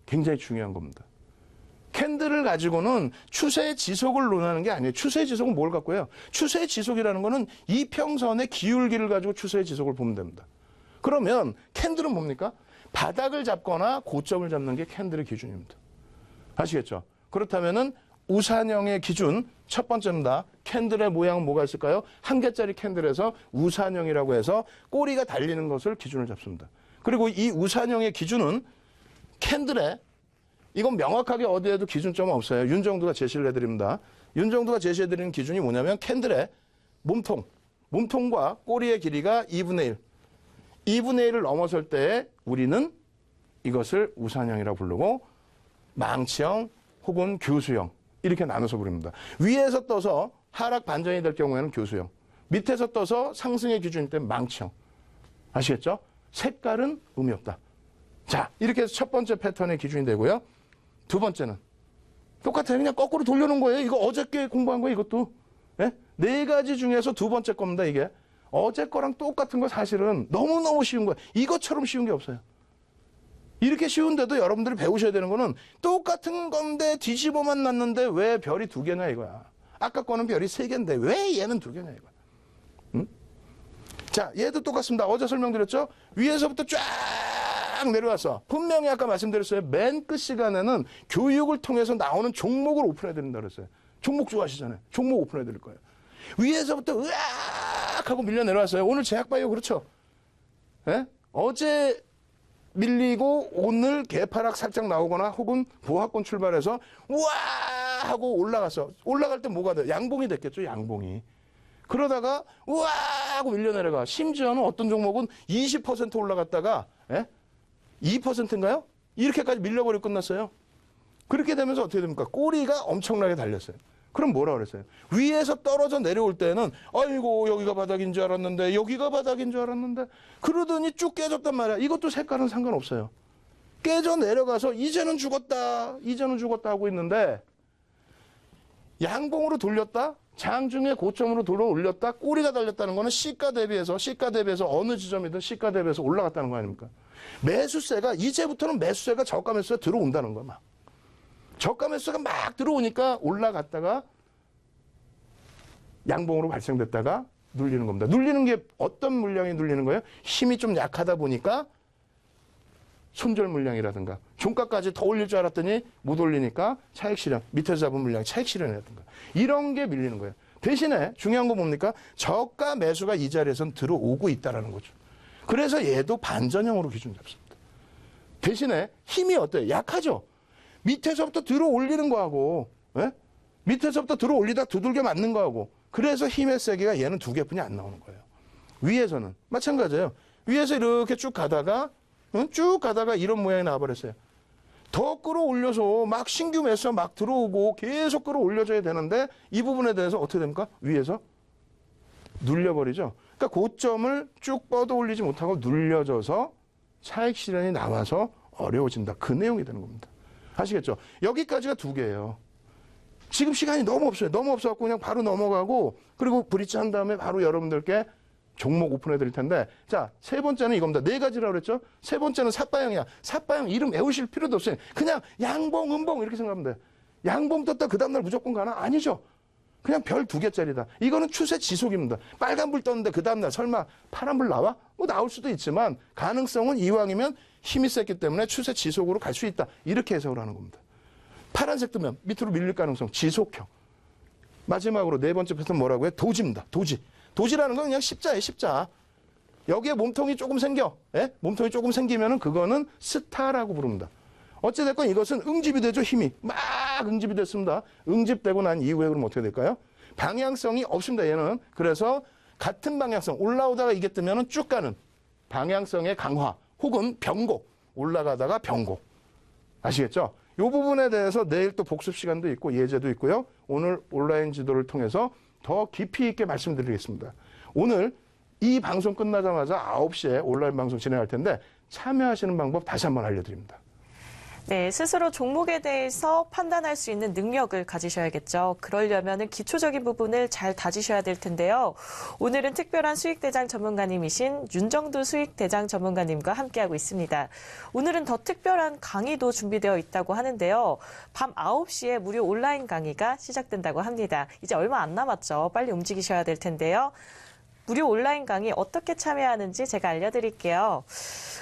굉장히 중요한 겁니다. 캔들을 가지고는 추세 지속을 논하는 게 아니에요. 추세 지속은 뭘 갖고 해요? 추세 지속이라는 거는 이평선의 기울기를 가지고 추세 지속을 보면 됩니다. 그러면 캔들은 뭡니까? 바닥을 잡거나 고점을 잡는 게 캔들의 기준입니다. 아시겠죠? 그렇다면은 우산형의 기준 첫 번째입니다. 캔들의 모양은 뭐가 있을까요? 한 개짜리 캔들에서 우산형이라고 해서 꼬리가 달리는 것을 기준을 잡습니다. 그리고 이 우산형의 기준은 캔들의 이건 명확하게 어디에도 기준점은 없어요. 윤정두가 제시를 해드립니다. 윤정두가 제시해드리는 기준이 뭐냐면 캔들의 몸통과 꼬리의 길이가 2분의 1. 2분의 1을 넘어설 때 우리는 이것을 우산형이라고 부르고 망치형 혹은 교수형 이렇게 나눠서 부릅니다. 위에서 떠서 하락 반전이 될 경우에는 교수형, 밑에서 떠서 상승의 기준일 때 망치형. 아시겠죠? 색깔은 의미 없다. 자, 이렇게 해서 첫 번째 패턴의 기준이 되고요. 두 번째는 똑같아요. 그냥 거꾸로 돌려놓은 거예요. 이거 어저께 공부한 거예요, 이것도. 예? 4가지 중에서 두 번째 겁니다, 이게. 어제 거랑 똑같은 거 사실은 너무너무 쉬운 거예요. 이것처럼 쉬운 게 없어요. 이렇게 쉬운데도 여러분들이 배우셔야 되는 거는 똑같은 건데 뒤집어만 놨는데 왜 별이 2개냐 이거야. 아까 거는 별이 3개인데 왜 얘는 2개냐 이거야. 응? 자, 얘도 똑같습니다. 어제 설명드렸죠? 위에서부터 쫙 내려왔어. 분명히 아까 말씀드렸어요. 맨 끝 시간에는 교육을 통해서 나오는 종목을 오픈해드린다 그랬어요. 종목 좋아하시잖아요. 종목 오픈해드릴 거예요. 위에서부터 으악 하고 밀려 내려왔어요. 오늘 제약바이오 그렇죠? 예? 어제 밀리고 오늘 개파락 살짝 나오거나 혹은 보합권 출발해서 우와 하고 올라갔어. 올라갈 때 뭐가 돼? 양봉이 됐겠죠. 양봉이. 그러다가 우와 하고 밀려 내려가. 심지어는 어떤 종목은 20% 올라갔다가 2%인가요? 이렇게까지 밀려버리고 끝났어요. 그렇게 되면서 어떻게 됩니까? 꼬리가 엄청나게 달렸어요. 그럼 뭐라 그랬어요? 위에서 떨어져 내려올 때는 아이고 여기가 바닥인 줄 알았는데 여기가 바닥인 줄 알았는데 그러더니 쭉 깨졌단 말이야. 이것도 색깔은 상관없어요. 깨져 내려가서 이제는 죽었다 하고 있는데 양봉으로 돌렸다? 장중에 고점으로 돌아 올렸다? 꼬리가 달렸다는 거는 시가 대비해서 어느 지점이든 시가 대비해서 올라갔다는 거 아닙니까? 매수세가 이제부터는 매수세가 저가 매수세가 들어온다는 거야. 막. 저가 매수세가 막 들어오니까 올라갔다가 양봉으로 발생됐다가 눌리는 겁니다. 눌리는 게 어떤 물량이 눌리는 거예요? 힘이 좀 약하다 보니까 손절 물량이라든가 종가까지 더 올릴 줄 알았더니 못 올리니까 차익 실현, 밑에서 잡은 물량이 차익 실현이라든가 이런 게 밀리는 거예요. 대신에 중요한 건 뭡니까? 저가 매수가 이 자리에선 들어오고 있다는 거죠. 그래서 얘도 반전형으로 기준 잡습니다. 대신에 힘이 어때요? 약하죠? 밑에서부터 들어 올리는 거하고, 예? 밑에서부터 들어 올리다 두들겨 맞는 거하고, 그래서 힘의 세기가 얘는 두 개뿐이 안 나오는 거예요. 위에서는 마찬가지예요. 위에서 이렇게 쭉 가다가 이런 모양이 나와버렸어요. 더 끌어올려서 막 신규 매수가 막 들어오고 계속 끌어올려줘야 되는데 이 부분에 대해서 어떻게 됩니까? 위에서 눌려버리죠. 그러니까 고점을 쭉 뻗어 올리지 못하고 눌려져서 차익 실현이 나와서 어려워진다. 그 내용이 되는 겁니다. 아시겠죠? 여기까지가 두 개예요. 지금 시간이 너무 없어요. 너무 없어갖고 그냥 바로 넘어가고 그리고 브릿지 한 다음에 바로 여러분들께 종목 오픈해 드릴 텐데 자, 세 번째는 이겁니다. 네 가지라고 그랬죠? 세 번째는 삿바형이야. 삿바형 이름 외우실 필요도 없어요. 그냥 양봉, 음봉 이렇게 생각하면 돼. 양봉 떴다 그 다음날 무조건 가나? 아니죠. 그냥 별 두 개짜리다. 이거는 추세 지속입니다. 빨간불 떴는데 그 다음날 설마 파란불 나와? 뭐 나올 수도 있지만 가능성은 이왕이면 힘이 셌기 때문에 추세 지속으로 갈 수 있다. 이렇게 해석을 하는 겁니다. 파란색 뜨면 밑으로 밀릴 가능성 지속형. 마지막으로 네 번째 패턴 뭐라고 해? 도지입니다. 도지. 도지라는 건 그냥 십자예요. 십자. 여기에 몸통이 조금 생겨. 예? 몸통이 조금 생기면은 그거는 스타라고 부릅니다. 어찌됐건 이것은 응집이 되죠. 힘이. 막 응집이 됐습니다. 응집되고 난 이후에 그럼 어떻게 될까요? 방향성이 없습니다. 얘는. 그래서 같은 방향성 올라오다가 이게 뜨면은 쭉 가는 방향성의 강화 혹은 변곡. 올라가다가 변곡. 아시겠죠? 이 부분에 대해서 내일 또 복습 시간도 있고 예제도 있고요. 오늘 온라인 지도를 통해서 더 깊이 있게 말씀드리겠습니다. 오늘 이 방송 끝나자마자 9시에 온라인 방송 진행할 텐데 참여하시는 방법 다시 한번 알려드립니다. 네, 스스로 종목에 대해서 판단할 수 있는 능력을 가지셔야겠죠. 그러려면 기초적인 부분을 잘 다지셔야 될 텐데요. 오늘은 특별한 수익대장 전문가님이신 윤정두 수익대장 전문가님과 함께하고 있습니다. 오늘은 더 특별한 강의도 준비되어 있다고 하는데요. 밤 9시에 무료 온라인 강의가 시작된다고 합니다. 이제 얼마 안 남았죠. 빨리 움직이셔야 될 텐데요. 무료 온라인 강의 어떻게 참여하는지 제가 알려드릴게요.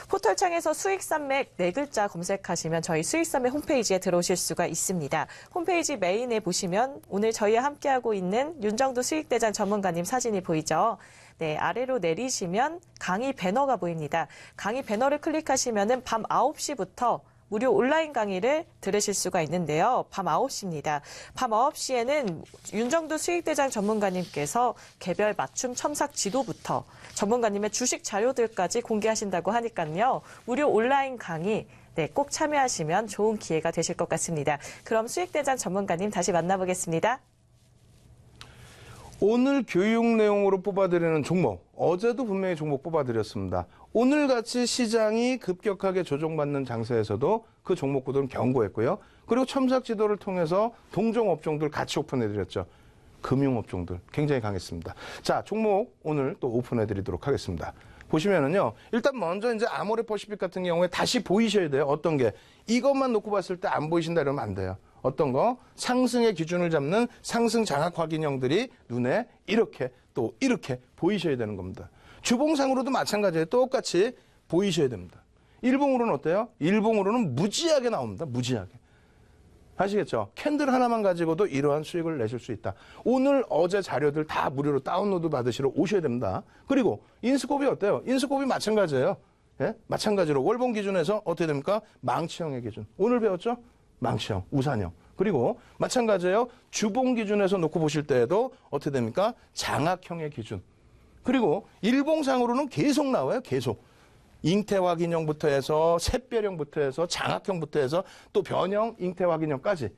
포털창에서 수익산맥 4글자 검색하시면 저희 수익산맥 홈페이지에 들어오실 수가 있습니다. 홈페이지 메인에 보시면 오늘 저희와 함께하고 있는 윤정두 수익대장 전문가님 사진이 보이죠? 네, 아래로 내리시면 강의 배너가 보입니다. 강의 배너를 클릭하시면 밤 9시부터 무료 온라인 강의를 들으실 수가 있는데요. 밤 9시입니다. 밤 9시에는 윤정두 수익대장 전문가님께서 개별 맞춤 첨삭 지도부터 전문가님의 주식 자료들까지 공개하신다고 하니까요. 무료 온라인 강의 꼭 참여하시면 좋은 기회가 되실 것 같습니다. 그럼 수익대장 전문가님 다시 만나보겠습니다. 오늘 교육 내용으로 뽑아드리는 종목, 어제도 분명히 종목 뽑아드렸습니다. 오늘같이 시장이 급격하게 조정받는 장세에서도 그 종목구들은 견고했고요. 그리고 첨삭 지도를 통해서 동종업종들 같이 오픈해드렸죠. 금융업종들 굉장히 강했습니다. 자, 종목 오늘 또 오픈해드리도록 하겠습니다. 보시면은요, 일단 먼저 이제 아모레퍼시픽 같은 경우에 다시 보이셔야 돼요. 어떤 게 이것만 놓고 봤을 때 안 보이신다 이러면 안 돼요. 어떤 거? 상승의 기준을 잡는 상승 장악 확인형들이 눈에 이렇게 또 이렇게 보이셔야 되는 겁니다. 주봉상으로도 마찬가지예요. 똑같이 보이셔야 됩니다. 일봉으로는 어때요? 일봉으로는 무지하게 나옵니다. 무지하게. 아시겠죠? 캔들 하나만 가지고도 이러한 수익을 내실 수 있다. 오늘 어제 자료들 다 무료로 다운로드 받으시러 오셔야 됩니다. 그리고 인스코비 어때요? 인스코비 마찬가지예요. 예? 마찬가지로 월봉 기준에서 어떻게 됩니까? 망치형의 기준. 오늘 배웠죠? 망치형, 우산형. 그리고 마찬가지예요. 주봉 기준에서 놓고 보실 때에도 어떻게 됩니까? 장악형의 기준. 그리고 일봉상으로는 계속 나와요. 계속. 잉태 확인형부터 해서 샛별형부터 해서 장악형부터 해서 또 변형, 잉태 확인형까지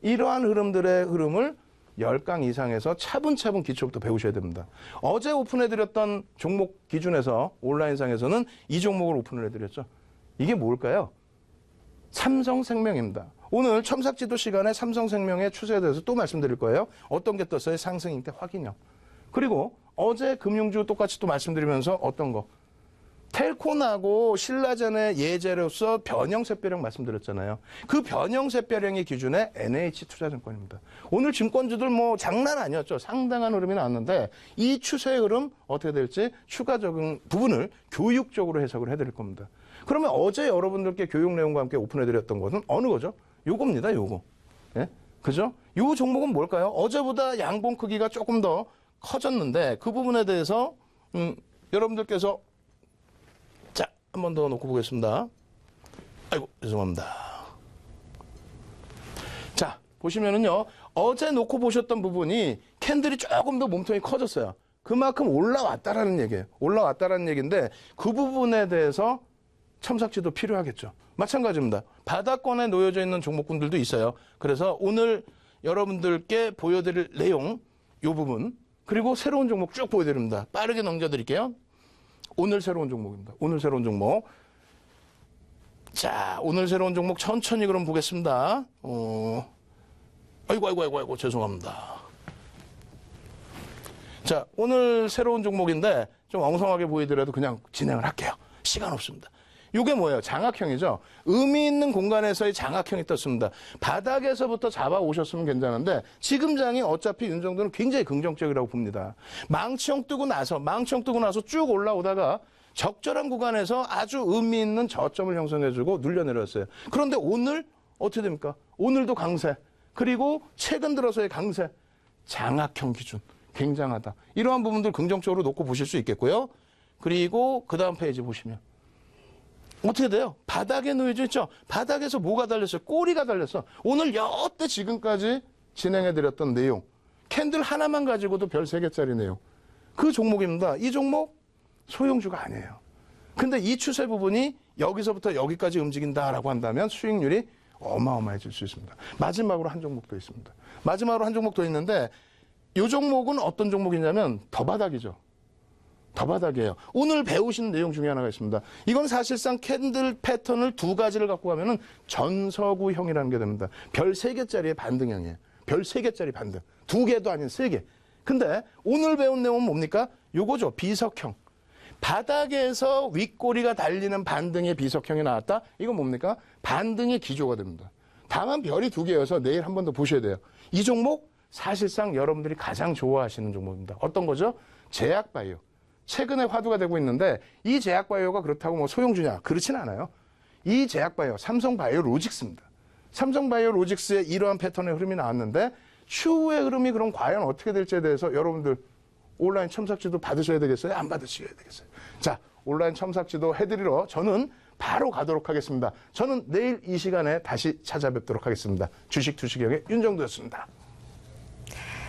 이러한 흐름들의 흐름을 10강 이상에서 차분차분 기초부터 배우셔야 됩니다. 어제 오픈해드렸던 종목 기준에서 온라인상에서는 이 종목을 오픈을 해드렸죠. 이게 뭘까요? 삼성생명입니다. 오늘 첨삭지도 시간에 삼성생명의 추세에 대해서 또 말씀드릴 거예요. 어떤 게 떴어요? 상승 때 확인형. 그리고 어제 금융주 똑같이 또 말씀드리면서 어떤 거? 텔코나고 신라젠의 예제로서 변형세배령 말씀드렸잖아요. 그 변형세배령의 기준에 NH투자증권입니다. 오늘 증권주들 뭐 장난 아니었죠. 상당한 흐름이 나왔는데 이 추세의 흐름 어떻게 될지 추가적인 부분을 교육적으로 해석을 해드릴 겁니다. 그러면 어제 여러분들께 교육 내용과 함께 오픈해드렸던 것은 어느 거죠? 요겁니다. 요거. 예? 그죠? 요 종목은 뭘까요? 어제보다 양봉 크기가 조금 더 커졌는데 그 부분에 대해서 여러분들께서 한 번 더 놓고 보겠습니다. 아이고, 죄송합니다. 자, 보시면은요, 어제 놓고 보셨던 부분이 캔들이 조금 더 몸통이 커졌어요. 그만큼 올라왔다라는 얘기예요. 올라왔다라는 얘기인데 그 부분에 대해서 첨삭지도 필요하겠죠. 마찬가지입니다. 바닥권에 놓여져 있는 종목군들도 있어요. 그래서 오늘 여러분들께 보여드릴 내용, 이 부분, 그리고 새로운 종목 쭉 보여드립니다. 빠르게 넘겨드릴게요. 오늘 새로운 종목입니다. 오늘 새로운 종목. 자, 오늘 새로운 종목 천천히 그럼 보겠습니다. 아이고, 죄송합니다. 자, 오늘 새로운 종목인데 좀 엉성하게 보이더라도 그냥 진행을 할게요. 시간 없습니다. 이게 뭐예요? 장악형이죠. 의미 있는 공간에서의 장악형이 떴습니다. 바닥에서부터 잡아오셨으면 괜찮은데 지금 장이 어차피 이 정도는 굉장히 긍정적이라고 봅니다. 망치형 뜨고 나서 쭉 올라오다가 적절한 구간에서 아주 의미 있는 저점을 형성해주고 눌려내렸어요. 그런데 오늘 어떻게 됩니까? 오늘도 강세. 그리고 최근 들어서의 강세. 장악형 기준. 굉장하다. 이러한 부분들 긍정적으로 놓고 보실 수 있겠고요. 그리고 그 다음 페이지 보시면 어떻게 돼요? 바닥에 놓여져 있죠? 바닥에서 뭐가 달렸어요? 꼬리가 달렸어. 오늘 여태 지금까지 진행해드렸던 내용. 캔들 하나만 가지고도 별 3개짜리 내용. 그 종목입니다. 이 종목 소형주가 아니에요. 근데 이 추세 부분이 여기서부터 여기까지 움직인다라고 한다면 수익률이 어마어마해질 수 있습니다. 마지막으로 한 종목 더 있습니다. 마지막으로 한 종목 더 있는데 이 종목은 어떤 종목이냐면 더 바닥이죠. 더 바닥이에요. 오늘 배우신 내용 중에 하나가 있습니다. 이건 사실상 캔들 패턴을 2가지를 갖고 가면은 전서구형이라는 게 됩니다. 별 3개짜리의 반등형이에요. 별 3개짜리 반등. 2개도 아닌 3개. 근데 오늘 배운 내용은 뭡니까? 요거죠. 비석형. 바닥에서 윗꼬리가 달리는 반등의 비석형이 나왔다? 이건 뭡니까? 반등의 기조가 됩니다. 다만 별이 2개여서 내일 한 번 더 보셔야 돼요. 이 종목 사실상 여러분들이 가장 좋아하시는 종목입니다. 어떤 거죠? 제약바이오. 최근에 화두가 되고 있는데 이 제약바이오가 그렇다고 뭐 소형주냐? 그렇진 않아요. 이 제약바이오, 삼성바이오로직스입니다. 삼성바이오로직스의 이러한 패턴의 흐름이 나왔는데 추후의 흐름이 그럼 과연 어떻게 될지에 대해서 여러분들 온라인 첨삭지도 받으셔야 되겠어요? 안 받으셔야 되겠어요? 자, 온라인 첨삭지도 해드리러 저는 바로 가도록 하겠습니다. 저는 내일 이 시간에 다시 찾아뵙도록 하겠습니다. 주식 투시경의 윤정도였습니다.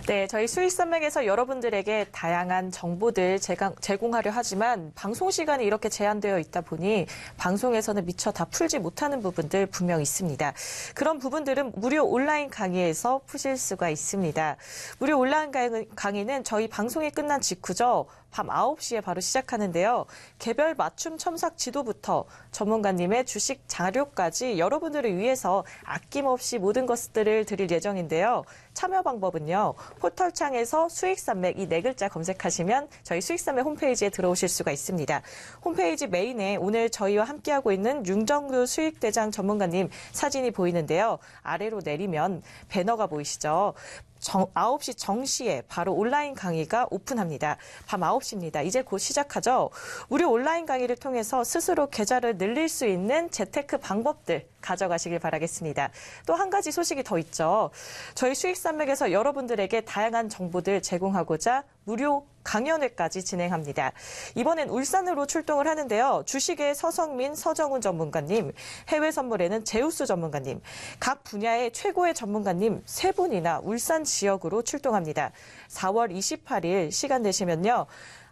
네, 저희 수익산맥에서 여러분들에게 다양한 정보들 제공하려 하지만 방송 시간이 이렇게 제한되어 있다 보니 방송에서는 미처 다 풀지 못하는 부분들 분명 있습니다. 그런 부분들은 무료 온라인 강의에서 푸실 수가 있습니다. 무료 온라인 강의는 저희 방송이 끝난 직후죠. 밤 9시에 바로 시작하는데요. 개별 맞춤 첨삭 지도부터 전문가님의 주식 자료까지 여러분들을 위해서 아낌없이 모든 것들을 드릴 예정인데요. 참여 방법은요. 포털창에서 수익산맥 이 4글자 검색하시면 저희 수익산맥 홈페이지에 들어오실 수가 있습니다. 홈페이지 메인에 오늘 저희와 함께하고 있는 윤정도 수익대장 전문가님 사진이 보이는데요. 아래로 내리면 배너가 보이시죠? 9시 정시에 바로 온라인 강의가 오픈합니다. 밤 9시입니다. 이제 곧 시작하죠. 무료 온라인 강의를 통해서 스스로 계좌를 늘릴 수 있는 재테크 방법들 가져가시길 바라겠습니다. 또 한 가지 소식이 더 있죠. 저희 수익산맥에서 여러분들에게 다양한 정보들 제공하고자 무료 강연회까지 진행합니다. 이번엔 울산으로 출동을 하는데요. 주식의 서성민, 서정훈 전문가님, 해외 선물에는 제우스 전문가님, 각 분야의 최고의 전문가님 3분이나 울산 지역으로 출동합니다. 4월 28일 시간 되시면요.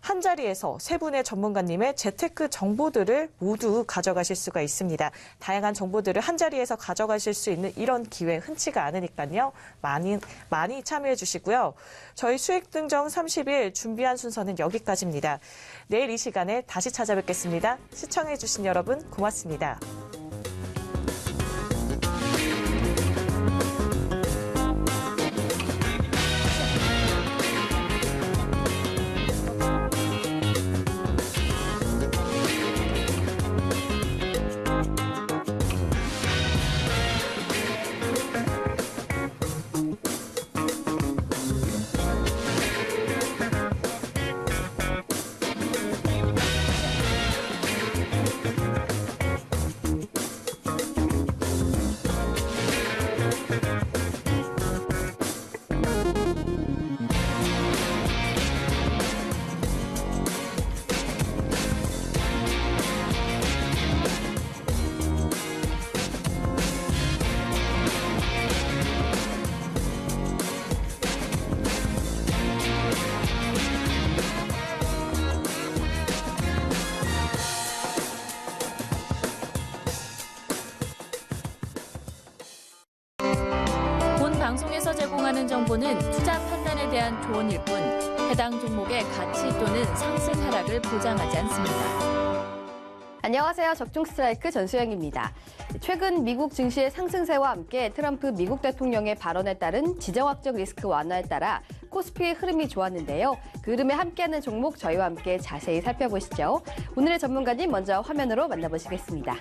한 자리에서 세 분의 전문가님의 재테크 정보들을 모두 가져가실 수가 있습니다. 다양한 정보들을 한 자리에서 가져가실 수 있는 이런 기회 흔치가 않으니까요. 많이 참여해 주시고요. 저희 수익 등정 30일 준비한 순서는 여기까지입니다. 내일 이 시간에 다시 찾아뵙겠습니다. 시청해 주신 여러분 고맙습니다. 방송에서 제공하는 정보는 투자 판단에 대한 조언일 뿐 해당 종목의 가치 또는 상승 하락을 보장하지 않습니다. 안녕하세요. 적중 스트라이크 전수영입니다. 최근 미국 증시의 상승세와 함께 트럼프 미국 대통령의 발언에 따른 지정학적 리스크 완화에 따라 코스피의 흐름이 좋았는데요. 그 흐름에 함께하는 종목 저희와 함께 자세히 살펴보시죠. 오늘의 전문가님 먼저 화면으로 만나보시겠습니다.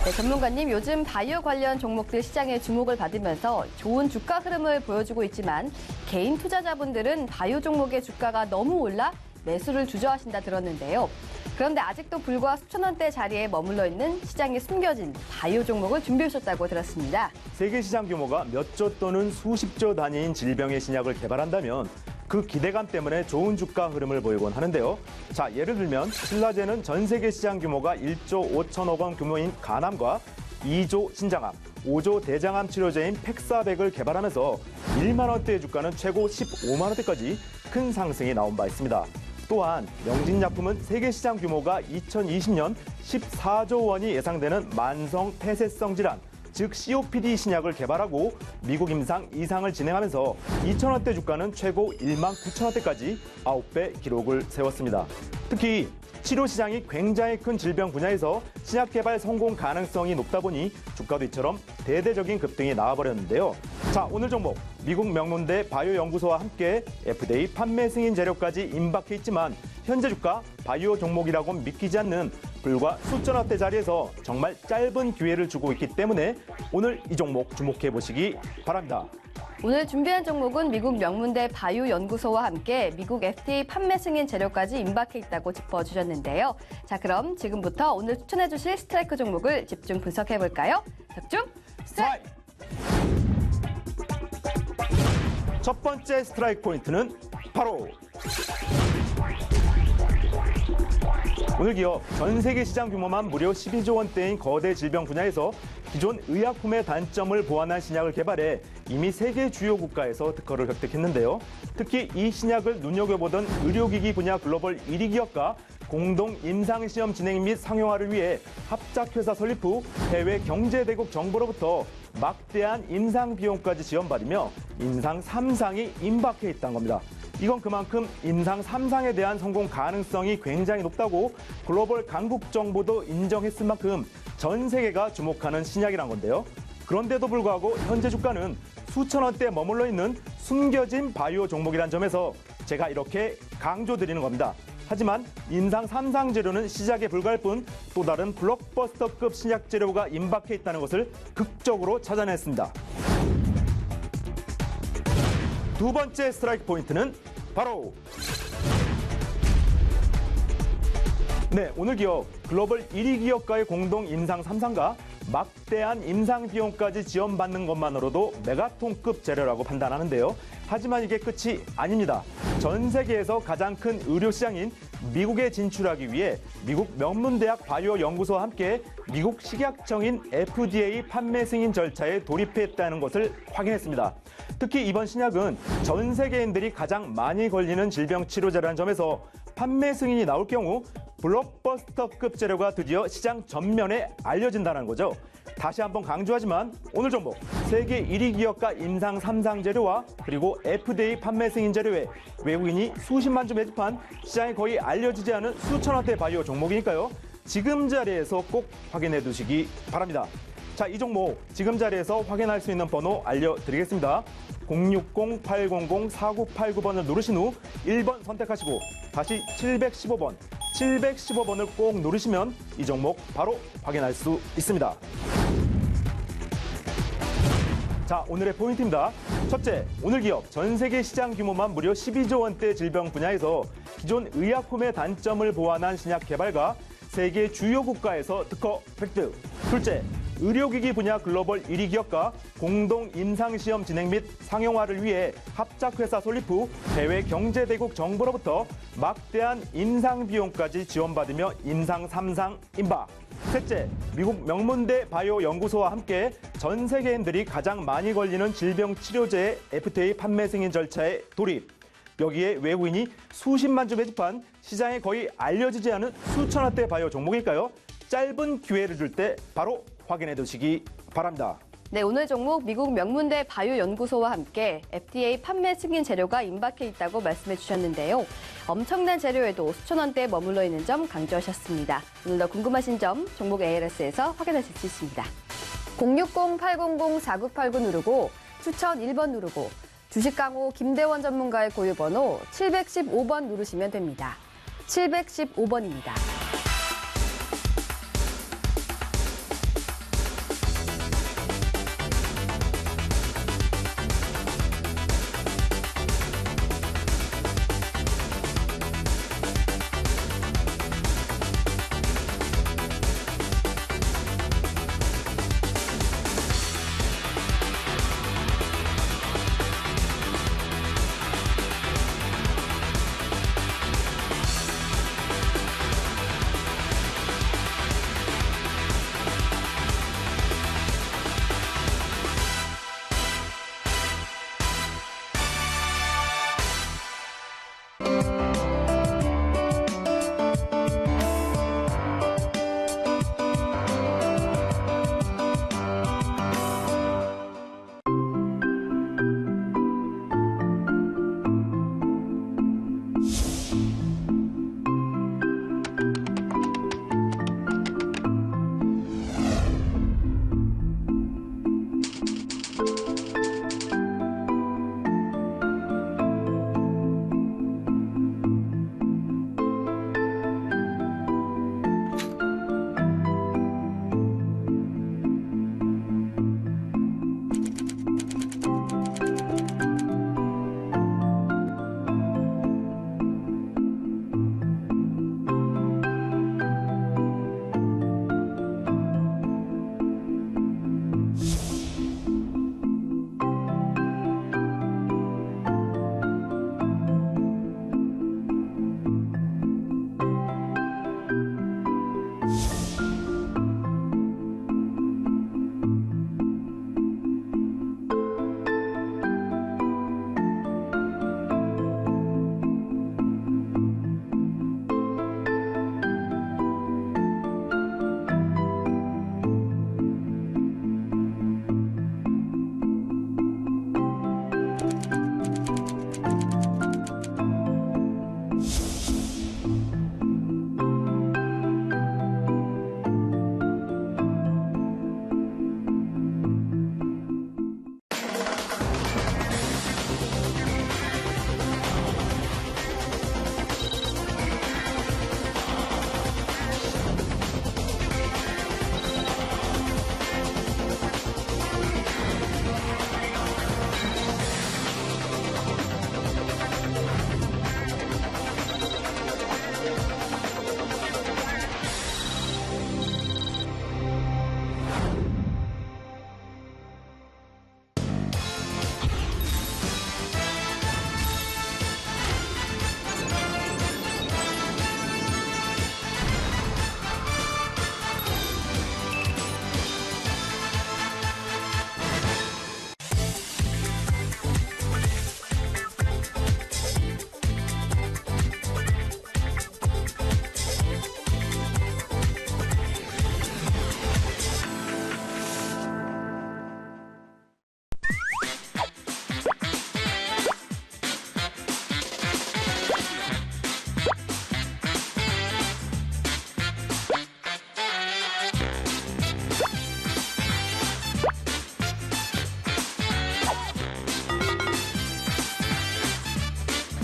네, 전문가님, 요즘 바이오 관련 종목들 시장에 주목을 받으면서 좋은 주가 흐름을 보여주고 있지만 개인 투자자분들은 바이오 종목의 주가가 너무 올라 매수를 주저하신다 들었는데요. 그런데 아직도 불과 수천 원대 자리에 머물러 있는 시장에 숨겨진 바이오 종목을 준비하셨다고 들었습니다. 세계 시장 규모가 몇 조 또는 수십 조 단위인 질병의 신약을 개발한다면 그 기대감 때문에 좋은 주가 흐름을 보이곤 하는데요. 자, 예를 들면 신라제는 전 세계 시장 규모가 1조 5천억 원 규모인 간암과 2조 신장암, 5조 대장암 치료제인 팩사백을 개발하면서 1만 원대의 주가는 최고 15만 원대까지 큰 상승이 나온 바 있습니다. 또한 명진약품은 세계 시장 규모가 2020년 14조 원이 예상되는 만성 폐쇄성 질환, 즉 COPD 신약을 개발하고 미국 임상 2상을 진행하면서 2,000원대 주가는 최고 1만 9천원대까지 9배 기록을 세웠습니다. 특히 치료 시장이 굉장히 큰 질병 분야에서 신약 개발 성공 가능성이 높다 보니 주가도 이처럼 대대적인 급등이 나와버렸는데요. 자, 오늘 종목 미국 명문대 바이오 연구소와 함께 FDA 판매 승인 재료까지 임박해 있지만 현재 주가 바이오 종목이라고 믿기지 않는 불과 수천 원대 자리에서 정말 짧은 기회를 주고 있기 때문에 오늘 이 종목 주목해 보시기 바랍니다. 오늘 준비한 종목은 미국 명문대 바이오 연구소와 함께 미국 FDA 판매 승인 재료까지 임박해 있다고 짚어주셨는데요. 자, 그럼 지금부터 오늘 추천해 주실 스트라이크 종목을 집중 분석해 볼까요? 집중 스트라이크! 첫 번째 스트라이크 포인트는 바로 오늘 기업 전 세계 시장 규모만 무려 12조 원대인 거대 질병 분야에서 기존 의약품의 단점을 보완한 신약을 개발해 이미 세계 주요 국가에서 특허를 획득했는데요. 특히 이 신약을 눈여겨보던 의료기기 분야 글로벌 1위 기업과 공동 임상시험 진행 및 상용화를 위해 합작회사 설립 후 해외 경제대국 정부로부터 막대한 임상 비용까지 지원받으며 임상 3상이 임박해 있다는 겁니다. 이건 그만큼 임상 3상에 대한 성공 가능성이 굉장히 높다고 글로벌 강국 정부도 인정했을 만큼 전 세계가 주목하는 신약이란 건데요. 그런데도 불구하고 현재 주가는 수천 원대에 머물러 있는 숨겨진 바이오 종목이란 점에서 제가 이렇게 강조드리는 겁니다. 하지만 임상 3상 재료는 시작에 불과할 뿐 또 다른 블록버스터급 신약 재료가 임박해 있다는 것을 극적으로 찾아냈습니다. 두 번째 스트라이크 포인트는 바로 오늘 기업 글로벌 1위 기업과의 공동 임상 3상과 막대한 임상 비용까지 지원받는 것만으로도 메가톤급 재료라고 판단하는데요. 하지만 이게 끝이 아닙니다. 전 세계에서 가장 큰 의료 시장인 미국에 진출하기 위해 미국 명문대학 바이오 연구소와 함께 미국 식약청인 FDA 판매 승인 절차에 돌입했다는 것을 확인했습니다. 특히 이번 신약은 전 세계인들이 가장 많이 걸리는 질병 치료제라는 점에서 판매 승인이 나올 경우 블록버스터급 재료가 드디어 시장 전면에 알려진다는 거죠. 다시 한번 강조하지만 오늘 종목 세계 1위 기업가 임상 3상 재료와 그리고 FDA 판매 승인 재료에 외국인이 수십만 주 매집한 시장에 거의 알려지지 않은 수천억대 바이오 종목이니까요. 지금 자리에서 꼭 확인해 두시기 바랍니다. 자, 이 종목 지금 자리에서 확인할 수 있는 번호 알려드리겠습니다. 060-800-4989번을 누르신 후 1번 선택하시고 다시 715번을 꼭 누르시면 이 종목 바로 확인할 수 있습니다. 자, 오늘의 포인트입니다. 첫째, 오늘 기업 전 세계 시장 규모만 무려 12조 원대 질병 분야에서 기존 의약품의 단점을 보완한 신약 개발과 세계 주요 국가에서 특허 획득. 둘째, 의료기기 분야 글로벌 1위 기업과 공동 임상시험 진행 및 상용화를 위해 합작회사 설립 후 해외 경제대국 정부로부터 막대한 임상 비용까지 지원받으며 임상 3상 임박. 셋째, 미국 명문대 바이오 연구소와 함께 전 세계인들이 가장 많이 걸리는 질병 치료제의 FDA 판매 승인 절차에 돌입. 여기에 외국인이 수십만 주 매집한 시장에 거의 알려지지 않은 수천억대 바이오 종목일까요? 짧은 기회를 줄 때 바로 확인해 두시기 바랍니다. 네, 오늘 종목 미국 명문대 바이오 연구소와 함께 FDA 판매 승인 재료가 임박해 있다고 말씀해 주셨는데요. 엄청난 재료에도 수천 원대에 머물러 있는 점 강조하셨습니다. 오늘 더 궁금하신 점 종목 ALS에서 확인하실 수 있습니다. 060-800-4989 누르고 추천 1번 누르고 주식강호 김대원 전문가의 고유번호 715번 누르시면 됩니다. 715번입니다.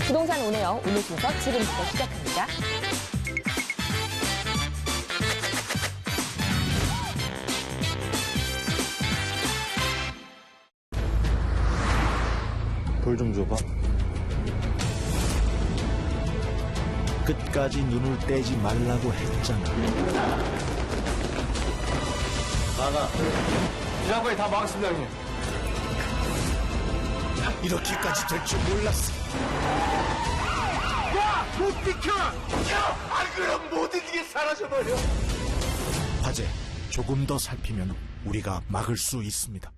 부동산 오네요. 오늘 순서 지금부터 시작합니다. 돌 좀 줘봐. 끝까지 눈을 떼지 말라고 했잖아. 이 장관이 다 막았습니다, 형님. 이렇게까지 될 줄 몰랐어. 야! 못 비켜! 야! 안 그럼 모든 게 사라져버려. 화재, 조금 더 살피면 우리가 막을 수 있습니다.